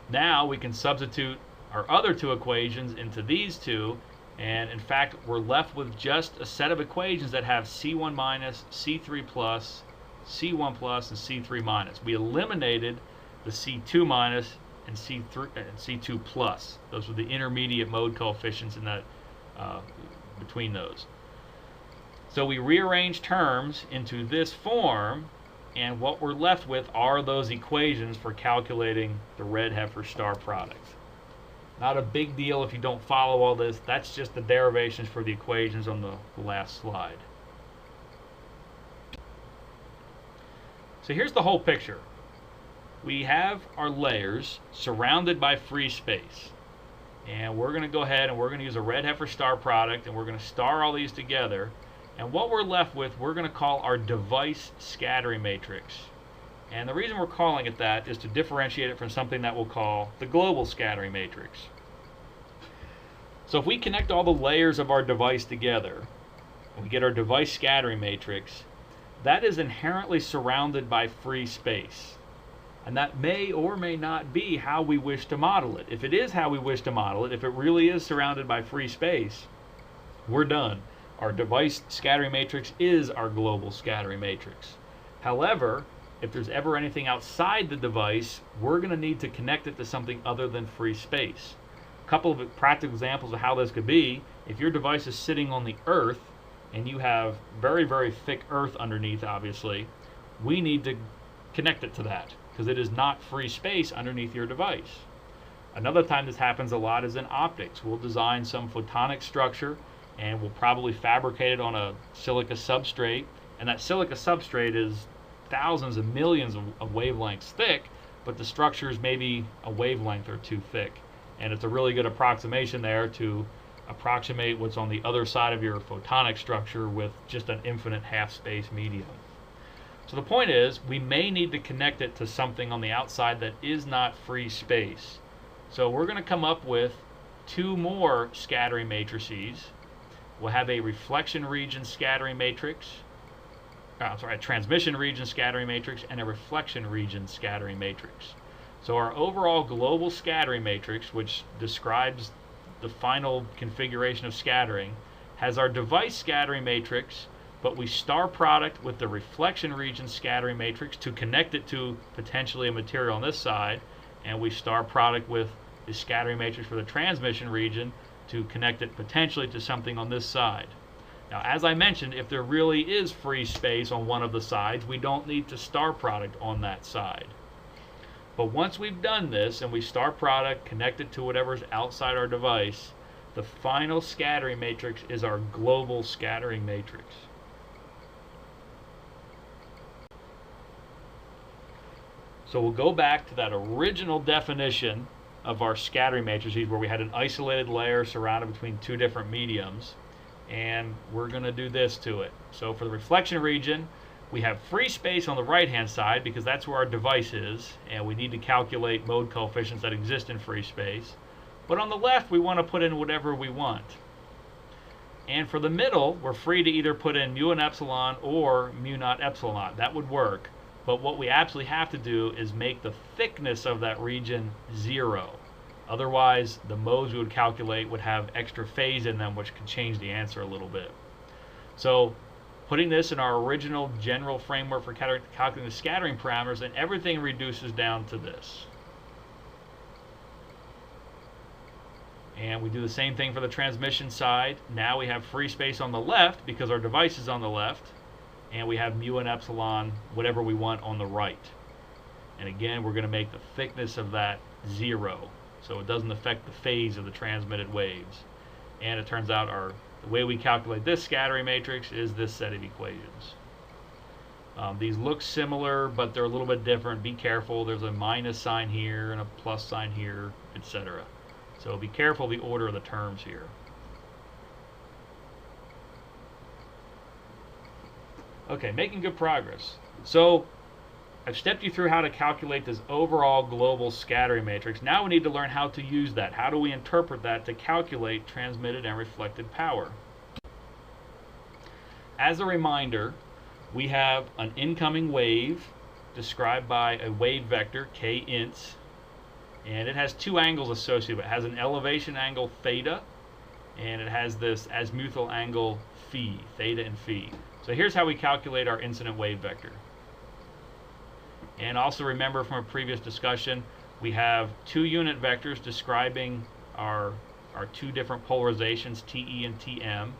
Now we can substitute our other 2 equations into these 2, and in fact we're left with just a set of equations that have C1 minus, C3 plus, C1 plus, and C3 minus. We eliminated the C2 minus and C2 plus. Those were the intermediate mode coefficients in that between those. So we rearrange terms into this form, and what we're left with are those equations for calculating the Redheffer star product. Not a big deal if you don't follow all this. That's just the derivations for the equations on the last slide. So here's the whole picture. We have our layers surrounded by free space. And we're going to go ahead and we're going to use a Redheffer star product, and we're going to star all these together. And what we're left with, we're going to call our device scattering matrix. And the reason we're calling it that is to differentiate it from something that we'll call the global scattering matrix. So if we connect all the layers of our device together, and we get our device scattering matrix, that is inherently surrounded by free space. And that may or may not be how we wish to model it. If it is how we wish to model it, if it really is surrounded by free space, we're done. Our device scattering matrix is our global scattering matrix. However, if there's ever anything outside the device, we're going to need to connect it to something other than free space. A couple of practical examples of how this could be: if your device is sitting on the earth and you have very, very thick earth underneath, obviously, we need to connect it to that, because it is not free space underneath your device. Another time this happens a lot is in optics. We'll design some photonic structure and we'll probably fabricate it on a silica substrate, And that silica substrate is thousands of millions of wavelengths thick, but the structure is maybe a wavelength or two thick. And it's a really good approximation there to approximate what's on the other side of your photonic structure with just an infinite half-space medium. So the point is, we may need to connect it to something on the outside that is not free space. So we're going to come up with two more scattering matrices. We'll have a reflection region scattering matrix, a transmission region scattering matrix, and a reflection region scattering matrix. So our overall global scattering matrix, which describes the final configuration of scattering, has our device scattering matrix, but we star product with the reflection region scattering matrix to connect it to potentially a material on this side, and we star product with the scattering matrix for the transmission region to connect it potentially to something on this side. Now, as I mentioned, if there really is free space on one of the sides, we don't need to star product on that side. But once we've done this and we star product, connect it to whatever's outside our device, the final scattering matrix is our global scattering matrix. So we'll go back to that original definition of our scattering matrices where we had an isolated layer surrounded between two different mediums, and we're going to do this to it. So for the reflection region, we have free space on the right hand side because that's where our device is, and we need to calculate mode coefficients that exist in free space. But on the left, we want to put in whatever we want. And for the middle, we're free to either put in mu and epsilon or mu naught epsilon naught. That would work. But what we absolutely have to do is make the thickness of that region 0. Otherwise, the modes we would calculate would have extra phase in them, which could change the answer a little bit. So putting this in our original general framework for calculating the scattering parameters, and everything reduces down to this. And we do the same thing for the transmission side. Now we have free space on the left because our device is on the left, and we have mu and epsilon, whatever we want, on the right. And again, we're going to make the thickness of that 0, so it doesn't affect the phase of the transmitted waves. And it turns out the way we calculate this scattering matrix is this set of equations. These look similar, but they're a little bit different. Be careful. There's a minus sign here and a plus sign here, etc. So be careful of the order of the terms here. Okay, making good progress. So I've stepped you through how to calculate this overall global scattering matrix. Now we need to learn how to use that. How do we interpret that to calculate transmitted and reflected power? As a reminder, we have an incoming wave described by a wave vector, k ints, and it has two angles associated with it. It has an elevation angle theta, and it has this azimuthal angle phi, theta and phi. So here's how we calculate our incident wave vector. And also remember from a previous discussion, we have two unit vectors describing our two different polarizations, TE and TM,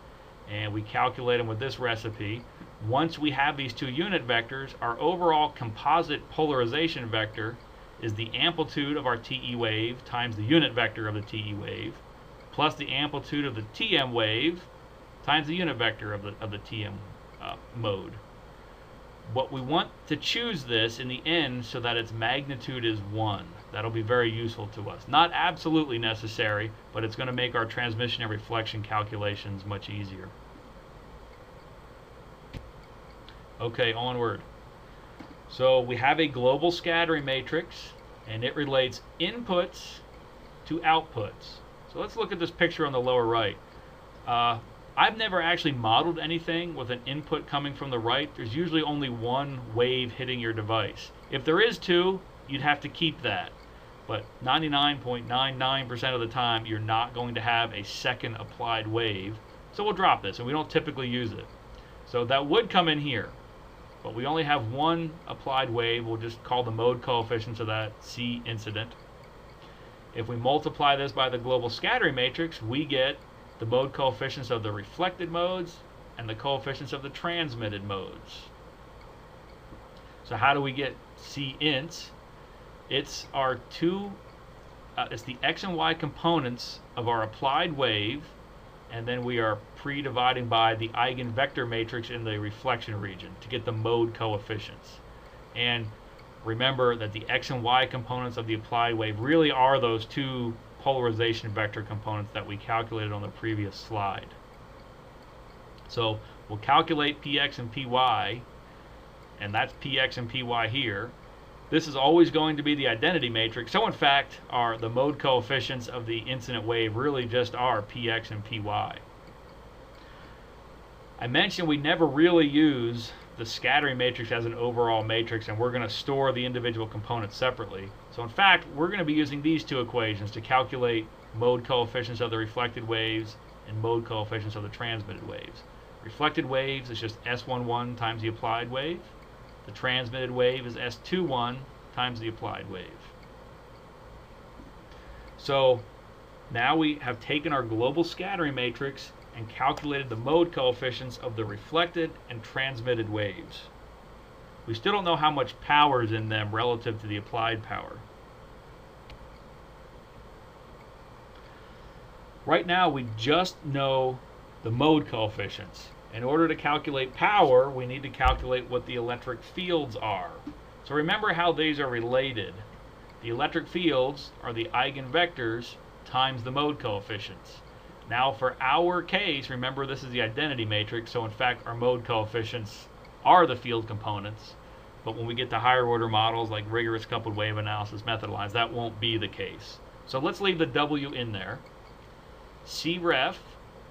and we calculate them with this recipe. Once we have these two unit vectors, our overall composite polarization vector is the amplitude of our TE wave times the unit vector of the TE wave, plus the amplitude of the TM wave times the unit vector of the TM mode. What we want to choose this in the end so that its magnitude is 1. That'll be very useful to us. Not absolutely necessary, but it's going to make our transmission and reflection calculations much easier. Okay, onward. So we have a global scattering matrix, and it relates inputs to outputs. So let's look at this picture on the lower right. I've never actually modeled anything with an input coming from the right. There's usually only one wave hitting your device. If there is two, you'd have to keep that. But 99.99% of the time, you're not going to have a second applied wave. So we'll drop this, and we don't typically use it. So that would come in here. But we only have one applied wave. We'll just call the mode coefficients of that C incident. If we multiply this by the global scattering matrix, we get the mode coefficients of the reflected modes and the coefficients of the transmitted modes. So how do we get C ints? It's it's the x and y components of our applied wave and then we are pre-dividing by the eigenvector matrix in the reflection region to get the mode coefficients. And remember that the x and y components of the applied wave really are those two polarization vector components that we calculated on the previous slide. So we'll calculate px and py, and that's px and py here. This is always going to be the identity matrix. So in fact, the mode coefficients of the incident wave really just are px and py. I mentioned we never really use the scattering matrix as an overall matrix, and we're going to store the individual components separately. So in fact, we're going to be using these two equations to calculate mode coefficients of the reflected waves and mode coefficients of the transmitted waves. Reflected waves is just S11 times the applied wave. The transmitted wave is S21 times the applied wave. So now we have taken our global scattering matrix and calculated the mode coefficients of the reflected and transmitted waves. We still don't know how much power is in them relative to the applied power. Right now we just know the mode coefficients. In order to calculate power, we need to calculate what the electric fields are. So remember how these are related. The electric fields are the eigenvectors times the mode coefficients. Now for our case, remember this is the identity matrix, so in fact our mode coefficients are the field components. But when we get to higher order models like rigorous coupled wave analysis, methodolized, that won't be the case. So let's leave the W in there. Cref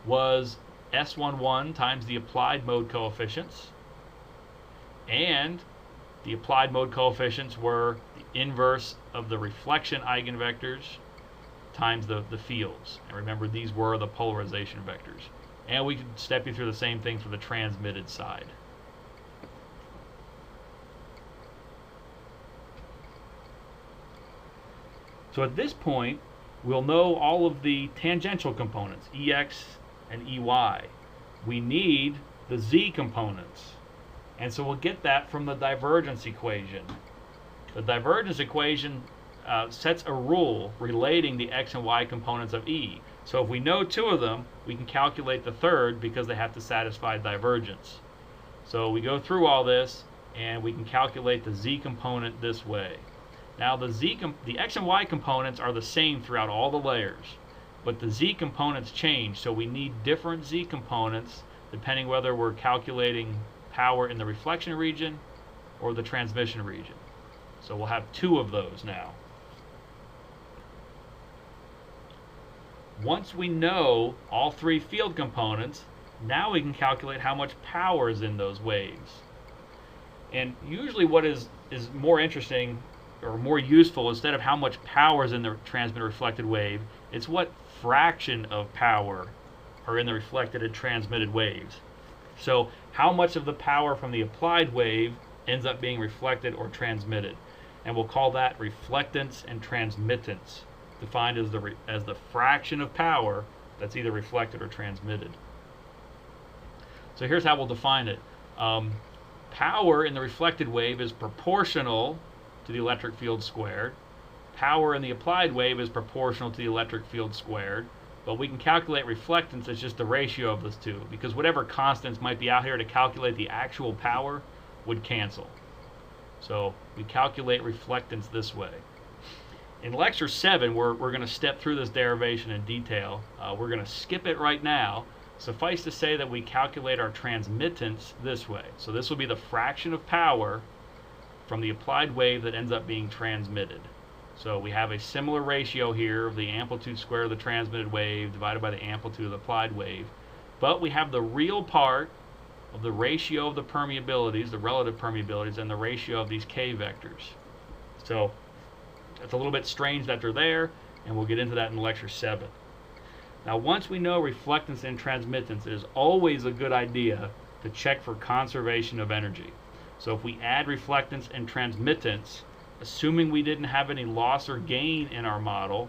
was S11 times the applied mode coefficients, and the applied mode coefficients were the inverse of the reflection eigenvectors times the fields. And remember, these were the polarization vectors. And we can step you through the same thing for the transmitted side. So at this point, we'll know all of the tangential components, Ex and Ey. We need the Z components. And so we'll get that from the divergence equation. The divergence equation sets a rule relating the X and Y components of E. So if we know two of them, we can calculate the third because they have to satisfy divergence. So we go through all this and we can calculate the Z component this way. Now the X and Y components are the same throughout all the layers, but the Z components change, so we need different Z components depending whether we're calculating power in the reflection region or the transmission region. So we'll have two of those now. Once we know all three field components, now we can calculate how much power is in those waves. And usually what is more interesting or more useful, instead of how much power is in the transmitted reflected wave, it's what fraction of power are in the reflected and transmitted waves. So how much of the power from the applied wave ends up being reflected or transmitted. And we'll call that reflectance and transmittance, defined as the fraction of power that's either reflected or transmitted. So here's how we'll define it. Power in the reflected wave is proportional to the electric field squared. Power in the applied wave is proportional to the electric field squared. But we can calculate reflectance as just the ratio of those two, because whatever constants might be out here to calculate the actual power would cancel. So we calculate reflectance this way. In lecture 7, we're going to step through this derivation in detail. We're going to skip it right now. Suffice to say that we calculate our transmittance this way. So this will be the fraction of power from the applied wave that ends up being transmitted. So we have a similar ratio here of the amplitude squared of the transmitted wave divided by the amplitude of the applied wave. But we have the real part of the ratio of the permeabilities, the relative permeabilities, and the ratio of these K vectors. So it's a little bit strange that they're there, and we'll get into that in lecture 7. Now once we know reflectance and transmittance, it is always a good idea to check for conservation of energy. So if we add reflectance and transmittance, assuming we didn't have any loss or gain in our model,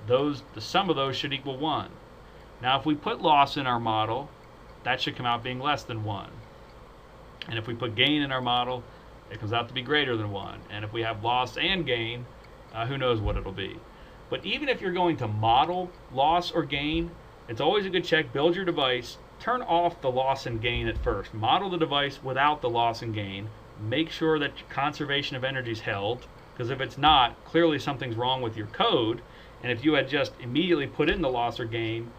the sum of those should equal 1. Now if we put loss in our model, that should come out being less than 1. And if we put gain in our model, it comes out to be greater than 1. And if we have loss and gain, who knows what it'll be. But even if you're going to model loss or gain, it's always a good check. Build your device. Turn off the loss and gain at first. Model the device without the loss and gain. Make sure that conservation of energy is held, because if it's not, clearly something's wrong with your code. And if you had just immediately put in the loss or gain,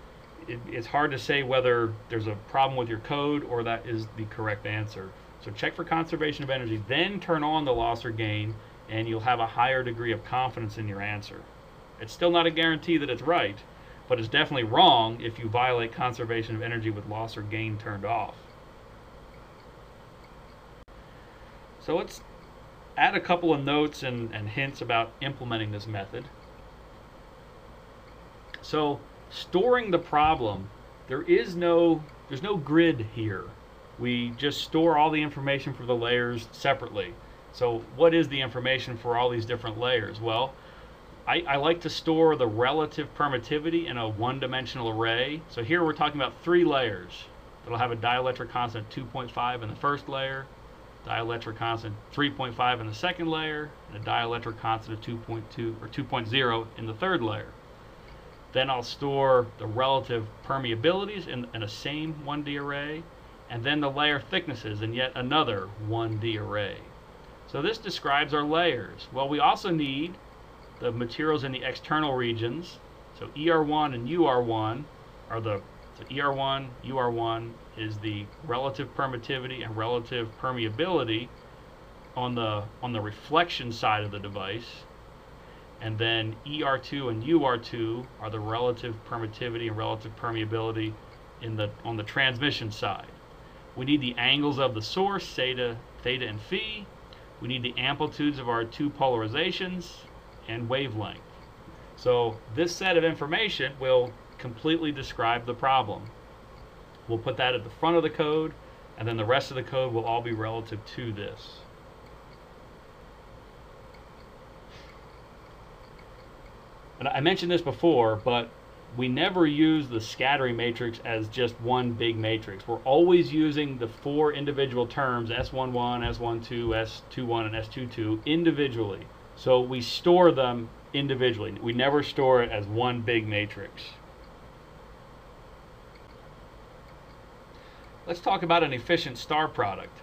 it's hard to say whether there's a problem with your code or that is the correct answer. So check for conservation of energy, then turn on the loss or gain, and you'll have a higher degree of confidence in your answer. It's still not a guarantee that it's right, but it's definitely wrong if you violate conservation of energy with loss or gain turned off. So let's add a couple of notes and hints about implementing this method. So storing the problem, there's no grid here. We just store all the information for the layers separately. So what is the information for all these different layers? Well, I like to store the relative permittivity in a one-dimensional array. So here we're talking about 3 layers. That'll have a dielectric constant of 2.5 in the first layer, dielectric constant 3.5 in the second layer, and a dielectric constant of 2.2 or 2.0 in the third layer. Then I'll store the relative permeabilities in a same 1D array, and then the layer thicknesses in yet another 1D array. So this describes our layers. Well, we also need the materials in the external regions. So ER1 and UR1 are so ER1, UR1 is the relative permittivity and relative permeability on the reflection side of the device. And then ER2 and UR2 are the relative permittivity and relative permeability on the transmission side. We need the angles of the source, theta and phi. We need the amplitudes of our 2 polarizations and wavelength. So this set of information will completely describe the problem. We'll put that at the front of the code, and then the rest of the code will all be relative to this. And I mentioned this before, but we never use the scattering matrix as just one big matrix. We're always using the 4 individual terms, S11, S12, S21, and S22, individually. So we store them individually. We never store it as one big matrix. Let's talk about an efficient star product.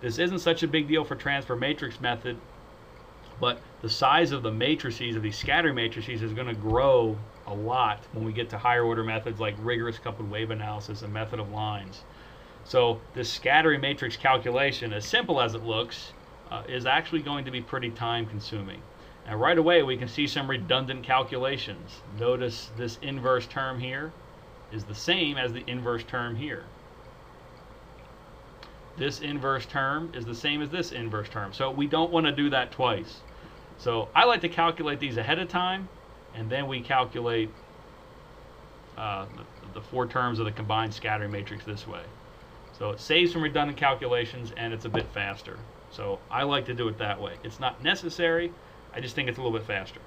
This isn't such a big deal for transfer matrix method, but the size of the matrices, of these scattering matrices, is going to grow a lot when we get to higher order methods like rigorous coupled wave analysis and method of lines. So this scattering matrix calculation, as simple as it looks, is actually going to be pretty time consuming. And right away we can see some redundant calculations. Notice this inverse term here is the same as the inverse term here. This inverse term is the same as this inverse term. So we don't want to do that twice. So I like to calculate these ahead of time, and then we calculate the 4 terms of the combined scattering matrix this way. So it saves some redundant calculations, and it's a bit faster. So I like to do it that way. It's not necessary, I just think it's a little bit faster.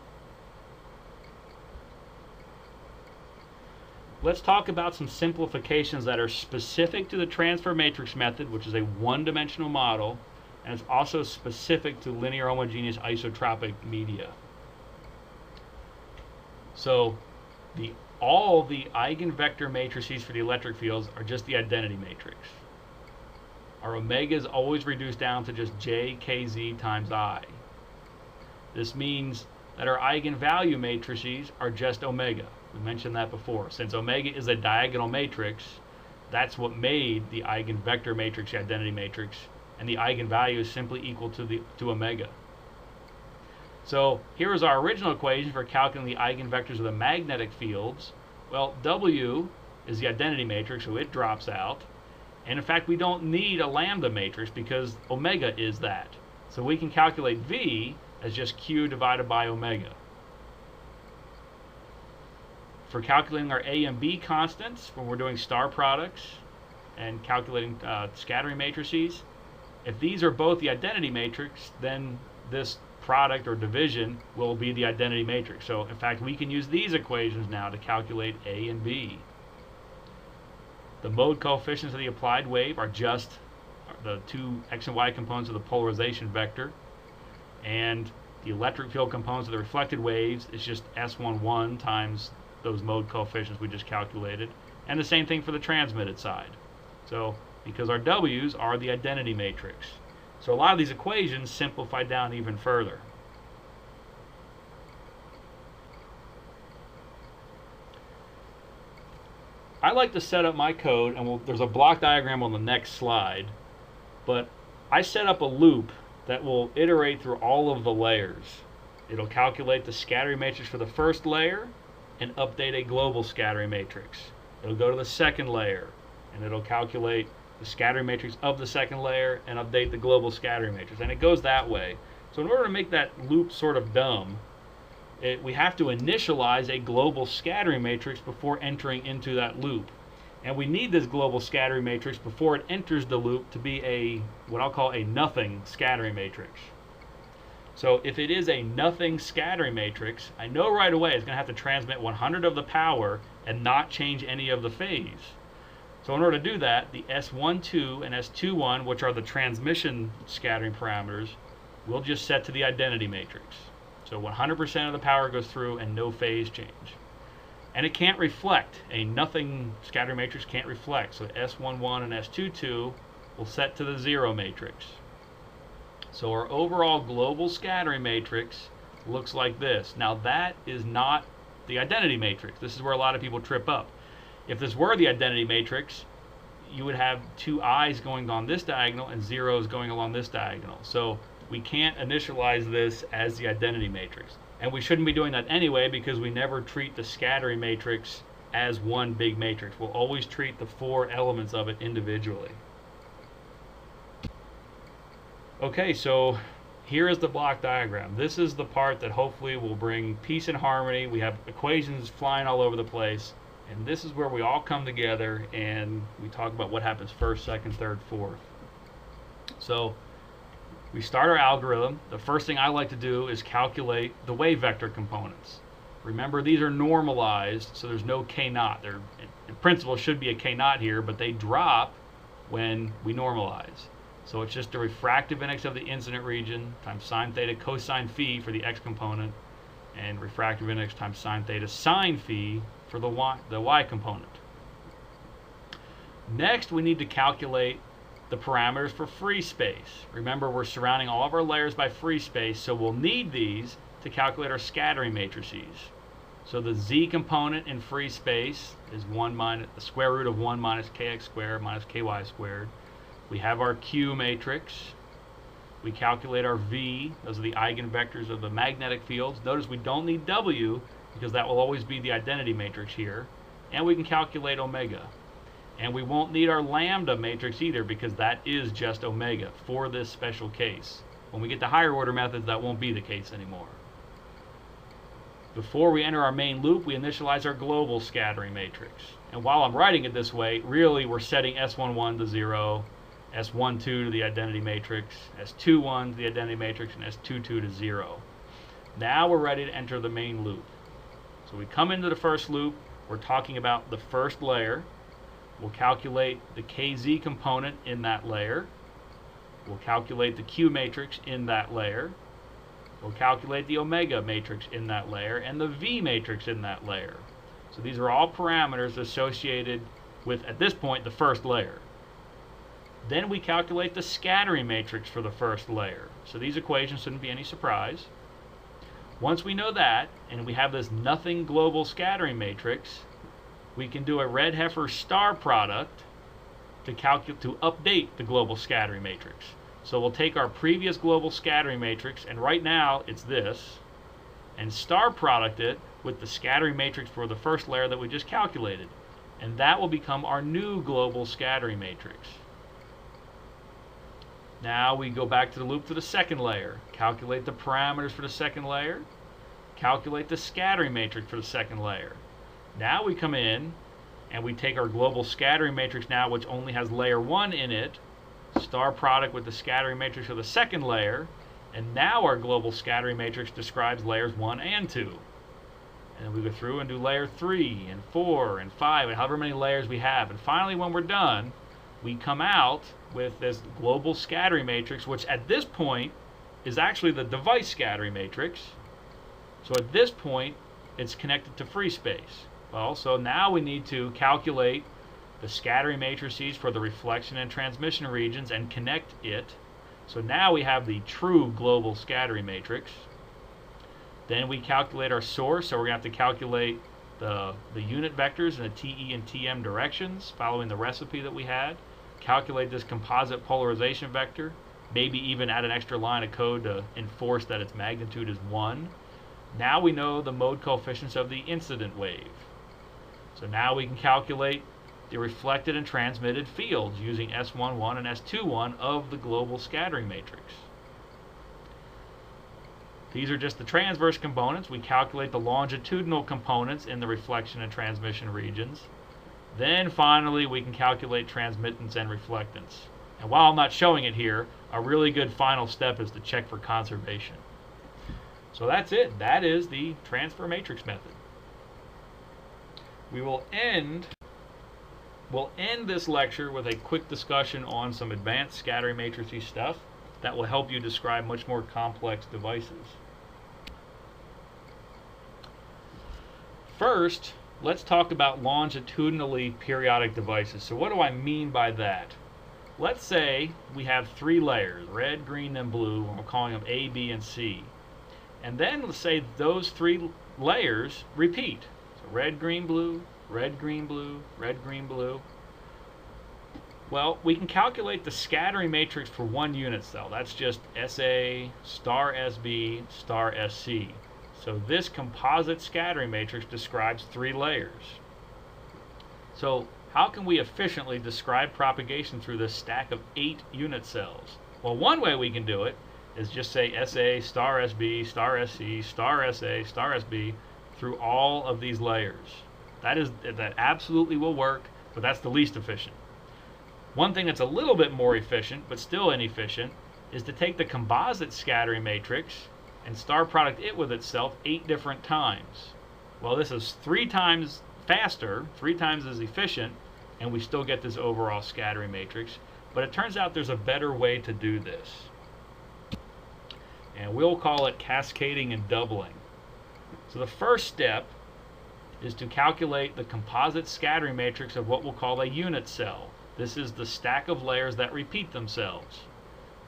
Let's talk about some simplifications that are specific to the transfer matrix method, which is a one-dimensional model, and it's also specific to linear homogeneous isotropic media. So all the eigenvector matrices for the electric fields are just the identity matrix. Our omega is always reduced down to just j kz times I. This means that our eigenvalue matrices are just omega. We mentioned that before. Since omega is a diagonal matrix, that's what made the eigenvector matrix the identity matrix, and the eigenvalue is simply equal to omega. So here is our original equation for calculating the eigenvectors of the magnetic fields. Well, W is the identity matrix, so it drops out. And in fact, we don't need a lambda matrix because omega is that. So we can calculate V as just Q divided by omega. For calculating our A and B constants, when we're doing star products and calculating scattering matrices, if these are both the identity matrix, then this product or division will be the identity matrix. So in fact, we can use these equations now to calculate A and B. The mode coefficients of the applied wave are just the 2 x and y components of the polarization vector, and the electric field components of the reflected waves is just S11 times those mode coefficients we just calculated. And the same thing for the transmitted side. So, because our W's are the identity matrix. So a lot of these equations simplify down even further. I like to set up my code, and there's a block diagram on the next slide, but I set up a loop that will iterate through all of the layers. It'll calculate the scattering matrix for the first layer and update a global scattering matrix. It'll go to the second layer and it'll calculate the scattering matrix of the second layer and update the global scattering matrix, and it goes that way. So in order to make that loop sort of dumb, we have to initialize a global scattering matrix before entering into that loop. And we need this global scattering matrix before it enters the loop to be what I'll call a nothing scattering matrix. So if it is a nothing scattering matrix, I know right away it's going to have to transmit 100 of the power and not change any of the phase. So in order to do that, the S12 and S21, which are the transmission scattering parameters, we'll just set to the identity matrix. So 100% of the power goes through and no phase change. And it can't reflect. A nothing scattering matrix can't reflect. So S11 and S22 will set to the zero matrix. So our overall global scattering matrix looks like this. Now that is not the identity matrix. This is where a lot of people trip up. If this were the identity matrix, you would have two i's going on this diagonal and zeros going along this diagonal. So we can't initialize this as the identity matrix. And we shouldn't be doing that anyway, because we never treat the scattering matrix as one big matrix. We'll always treat the four elements of it individually. Okay, so here is the block diagram. This is the part that hopefully will bring peace and harmony. We have equations flying all over the place, and this is where we all come together and we talk about what happens first, second, third, fourth. So we start our algorithm. The first thing I like to do is calculate the wave vector components. Remember, these are normalized, so there's no k-naught. There, in principle, should be a k-naught here, but they drop when we normalize. So it's just the refractive index of the incident region times sine theta cosine phi for the x component, and refractive index times sine theta sine phi for the y component. Next, we need to calculate the parameters for free space. Remember, we're surrounding all of our layers by free space, so we'll need these to calculate our scattering matrices. So the z component in free space is the square root of 1 minus kx squared minus ky squared. We have our q matrix. We calculate our v. Those are the eigenvectors of the magnetic fields. Notice we don't need w, because that will always be the identity matrix here. And we can calculate omega. And we won't need our lambda matrix either, because that is just omega for this special case. When we get to higher order methods, that won't be the case anymore. Before we enter our main loop, we initialize our global scattering matrix. And while I'm writing it this way, really we're setting S11 to 0, S12 to the identity matrix, S21 to the identity matrix, and S22 to 0. Now we're ready to enter the main loop. So we come into the first loop. We're talking about the first layer. We'll calculate the kz component in that layer. We'll calculate the q matrix in that layer. We'll calculate the omega matrix in that layer and the v matrix in that layer. So these are all parameters associated with, at this point, the first layer. Then we calculate the scattering matrix for the first layer. So these equations shouldn't be any surprise. Once we know that, and we have this nothing global scattering matrix, we can do a red heifer star product to update the global scattering matrix. So we'll take our previous global scattering matrix, and right now it's this, and star product it with the scattering matrix for the first layer that we just calculated. And that will become our new global scattering matrix. Now we go back to the loop to the second layer, calculate the parameters for the second layer, calculate the scattering matrix for the second layer. Now we come in and we take our global scattering matrix now, which only has layer 1 in it, star product with the scattering matrix of the second layer, and now our global scattering matrix describes layers 1 and 2. And then we go through and do layer 3 and 4 and 5 and however many layers we have. And finally, when we're done, we come out with this global scattering matrix, which at this point is actually the device scattering matrix. So at this point, it's connected to free space. Well, so now we need to calculate the scattering matrices for the reflection and transmission regions and connect it. So now we have the true global scattering matrix. Then we calculate our source, so we're going to have to calculate the unit vectors in the TE and TM directions following the recipe that we had. Calculate this composite polarization vector, maybe even add an extra line of code to enforce that its magnitude is 1. Now we know the mode coefficients of the incident wave. So now we can calculate the reflected and transmitted fields using S11 and S21 of the global scattering matrix. These are just the transverse components. We calculate the longitudinal components in the reflection and transmission regions. Then finally we can calculate transmittance and reflectance. And while I'm not showing it here, a really good final step is to check for conservation. So that's it. That is the transfer matrix method. We'll end this lecture with a quick discussion on some advanced scattering matrices stuff that will help you describe much more complex devices. First, let's talk about longitudinally periodic devices. So what do I mean by that? Let's say we have 3 layers, red, green, and blue, and we're calling them A, B, and C. And then let's say those 3 layers repeat. So red, green, blue, red, green, blue, red, green, blue. Well, we can calculate the scattering matrix for one unit cell. That's just SA star SB star SC. So this composite scattering matrix describes 3 layers. So how can we efficiently describe propagation through this stack of 8 unit cells? Well, one way we can do it is just say SA star SB star SC star SA star SB through all of these layers. That absolutely will work, but that's the least efficient. One thing that's a little bit more efficient, but still inefficient, is to take the composite scattering matrix and star product it with itself 8 different times. Well, this is 3 times faster, 3 times as efficient, and we still get this overall scattering matrix. But it turns out there's a better way to do this. And we'll call it cascading and doubling. So the first step is to calculate the composite scattering matrix of what we'll call a unit cell. This is the stack of layers that repeat themselves.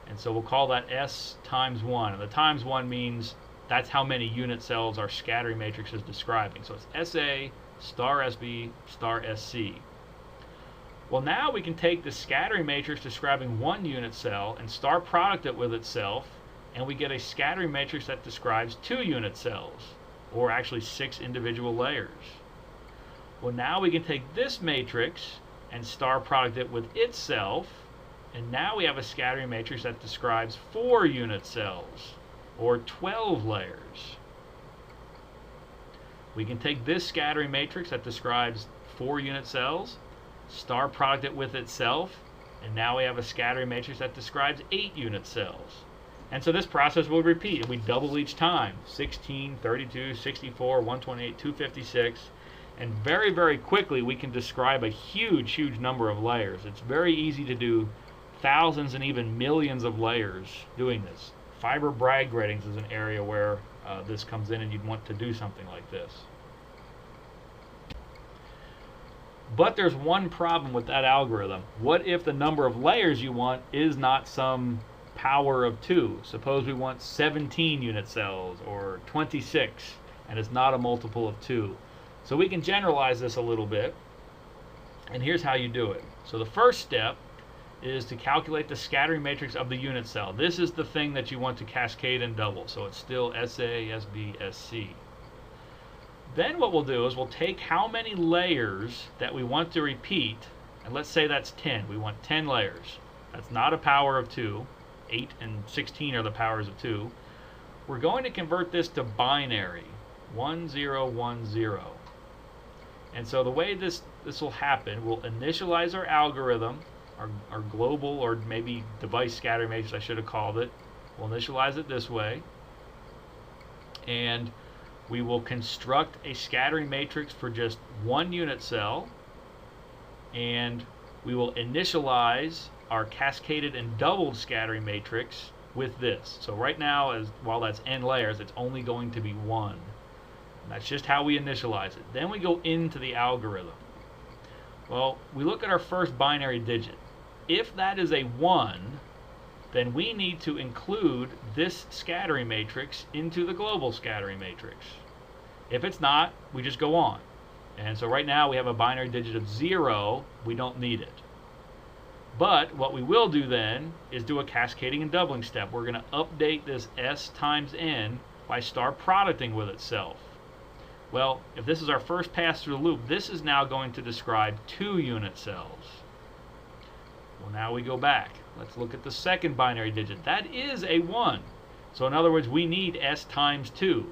And so we'll call that S times 1. And the times 1 means that's how many unit cells our scattering matrix is describing. So it's SA star SB star SC. Well, now we can take the scattering matrix describing 1 unit cell and star product it with itself, and we get a scattering matrix that describes 2 unit cells, or actually 6 individual layers. Well, now we can take this matrix and star product it with itself, and now we have a scattering matrix that describes 4 unit cells, or 12 layers. We can take this scattering matrix that describes 4 unit cells, star product it with itself, and now we have a scattering matrix that describes 8 unit cells. And so this process will repeat, and we double each time. 16, 32, 64, 128, 256. And very, very quickly we can describe a huge, huge number of layers. It's very easy to do thousands and even millions of layers doing this. Fiber Bragg gratings is an area where this comes in and you'd want to do something like this. But there's one problem with that algorithm. What if the number of layers you want is not some power of 2? Suppose we want 17 unit cells or 26, and it's not a multiple of 2. So we can generalize this a little bit, and here's how you do it. So the first step is to calculate the scattering matrix of the unit cell. This is the thing that you want to cascade and double, so it's still SA, SB, SC. Then what we'll do is we'll take how many layers that we want to repeat, and let's say that's 10. We want 10 layers. That's not a power of 2. 8 and 16 are the powers of 2. We're going to convert this to binary, 1, 0, 1, 0. And so the way this will happen, we'll initialize our algorithm, our global or maybe device scattering matrix, I should have called it. We'll initialize it this way. And we will construct a scattering matrix for just 1 unit cell. And we will initialize our cascaded and doubled scattering matrix with this. So right now, while that's n layers, it's only going to be 1. That's just how we initialize it. Then we go into the algorithm. Well, we look at our first binary digit. If that is a 1, then we need to include this scattering matrix into the global scattering matrix. If it's not, we just go on. And so right now we have a binary digit of 0. We don't need it. But what we will do then is do a cascading and doubling step. We're going to update this S times N by star producting with itself. Well, if this is our first pass through the loop, this is now going to describe 2 unit cells. Well, now we go back. Let's look at the second binary digit. That is a 1. So in other words, we need S times 2,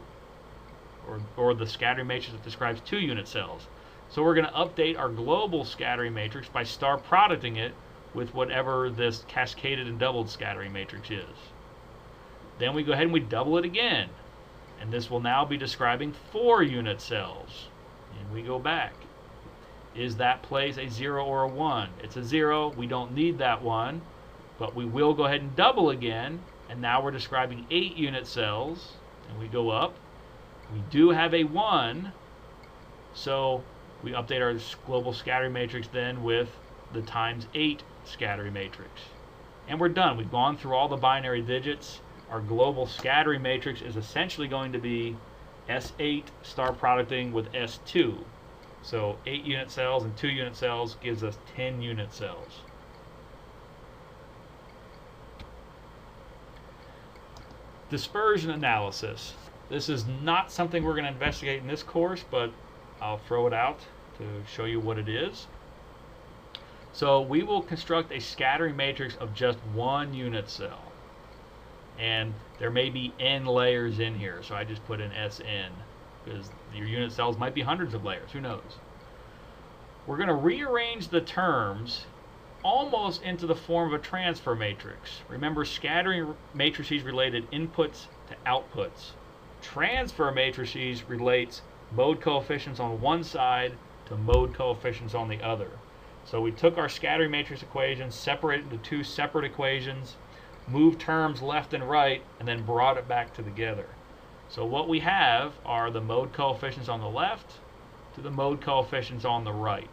or the scattering matrix that describes 2 unit cells. So we're going to update our global scattering matrix by star producting it with whatever this cascaded and doubled scattering matrix is. Then we go ahead and we double it again. And this will now be describing 4 unit cells. And we go back. Is that place a 0 or a 1? It's a 0. We don't need that one. But we will go ahead and double again. And now we're describing 8 unit cells. And we go up. We do have a 1. So we update our global scattering matrix then with the times 8 scattering matrix. And we're done. We've gone through all the binary digits. Our global scattering matrix is essentially going to be S8 star producting with S2. So 8 unit cells and 2 unit cells gives us 10 unit cells. Dispersion analysis. This is not something we're going to investigate in this course, but I'll throw it out to show you what it is. So we will construct a scattering matrix of just 1 unit cell. And there may be n layers in here, so I just put in Sn, because your unit cells might be hundreds of layers, who knows. We're going to rearrange the terms almost into the form of a transfer matrix. Remember, scattering matrices related inputs to outputs. Transfer matrices relates mode coefficients on one side to mode coefficients on the other. So we took our scattering matrix equation, separated into 2 separate equations, moved terms left and right, and then brought it back together. So what we have are the mode coefficients on the left to the mode coefficients on the right.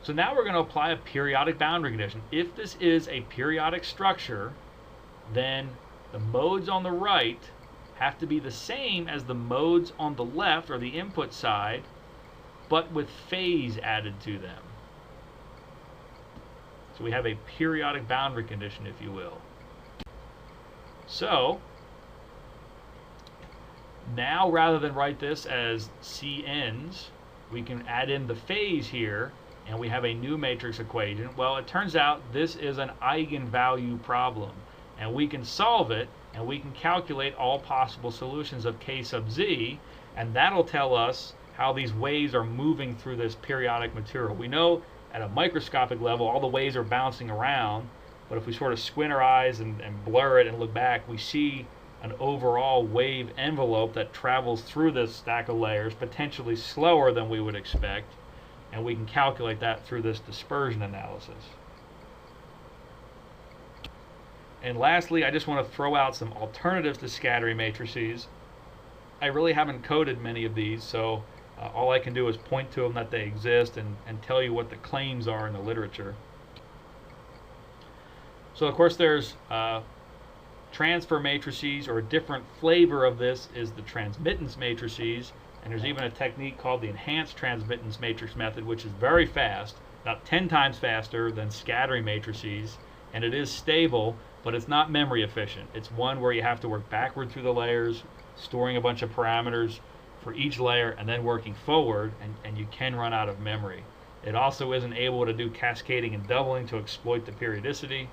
So now we're going to apply a periodic boundary condition. If this is a periodic structure, then the modes on the right have to be the same as the modes on the left, or the input side, but with phase added to them. So we have a periodic boundary condition, if you will. So now, rather than write this as CNs, we can add in the phase here, and we have a new matrix equation. Well, it turns out this is an eigenvalue problem, and we can solve it, and we can calculate all possible solutions of k sub z, and that'll tell us how these waves are moving through this periodic material. We know at a microscopic level all the waves are bouncing around, but if we sort of squint our eyes and blur it and look back, we see an overall wave envelope that travels through this stack of layers, potentially slower than we would expect, and we can calculate that through this dispersion analysis. And lastly, I just want to throw out some alternatives to scattering matrices. I really haven't coded many of these, so all I can do is point to them that they exist and tell you what the claims are in the literature. So of course there's transfer matrices, or a different flavor of this is the transmittance matrices, and there's even a technique called the enhanced transmittance matrix method, which is very fast, about 10 times faster than scattering matrices, and it is stable, but it's not memory efficient. It's one where you have to work backward through the layers, storing a bunch of parameters for each layer and then working forward, and you can run out of memory. It also isn't able to do cascading and doubling to exploit the periodicity.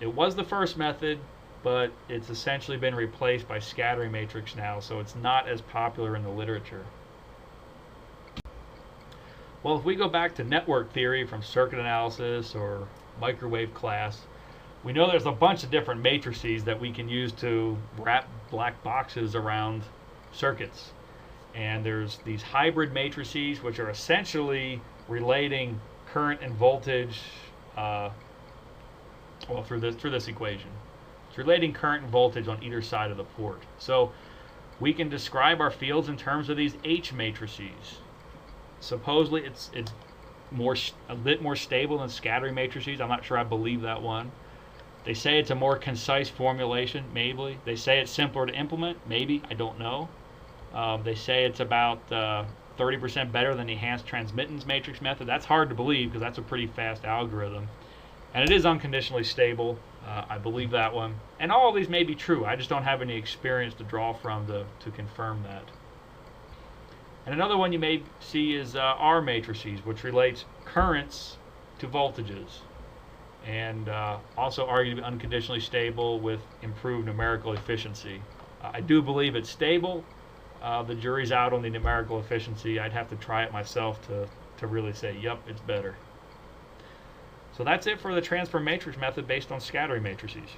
It was the first method, but it's essentially been replaced by scattering matrix now, so it's not as popular in the literature. Well, if we go back to network theory from circuit analysis or microwave class, we know there's a bunch of different matrices that we can use to wrap black boxes around circuits. And there's these hybrid matrices, which are essentially relating current and voltage through this equation. It's relating current and voltage on either side of the port. So We can describe our fields in terms of these H matrices. Supposedly it's a bit more stable than scattering matrices. I'm not sure I believe that one. They say it's a more concise formulation, maybe. They say it's simpler to implement, maybe. I don't know. They say it's about 30% better than the enhanced transmittance matrix method. That's hard to believe because that's a pretty fast algorithm. And it is unconditionally stable. I believe that one. And all of these may be true. I just don't have any experience to draw from to confirm that. And another one you may see is R matrices, which relates currents to voltages. And also argued to be unconditionally stable with improved numerical efficiency. I do believe it's stable. The jury's out on the numerical efficiency. I'd have to try it myself to really say, yep, it's better. So that's it for the transfer matrix method based on scattering matrices.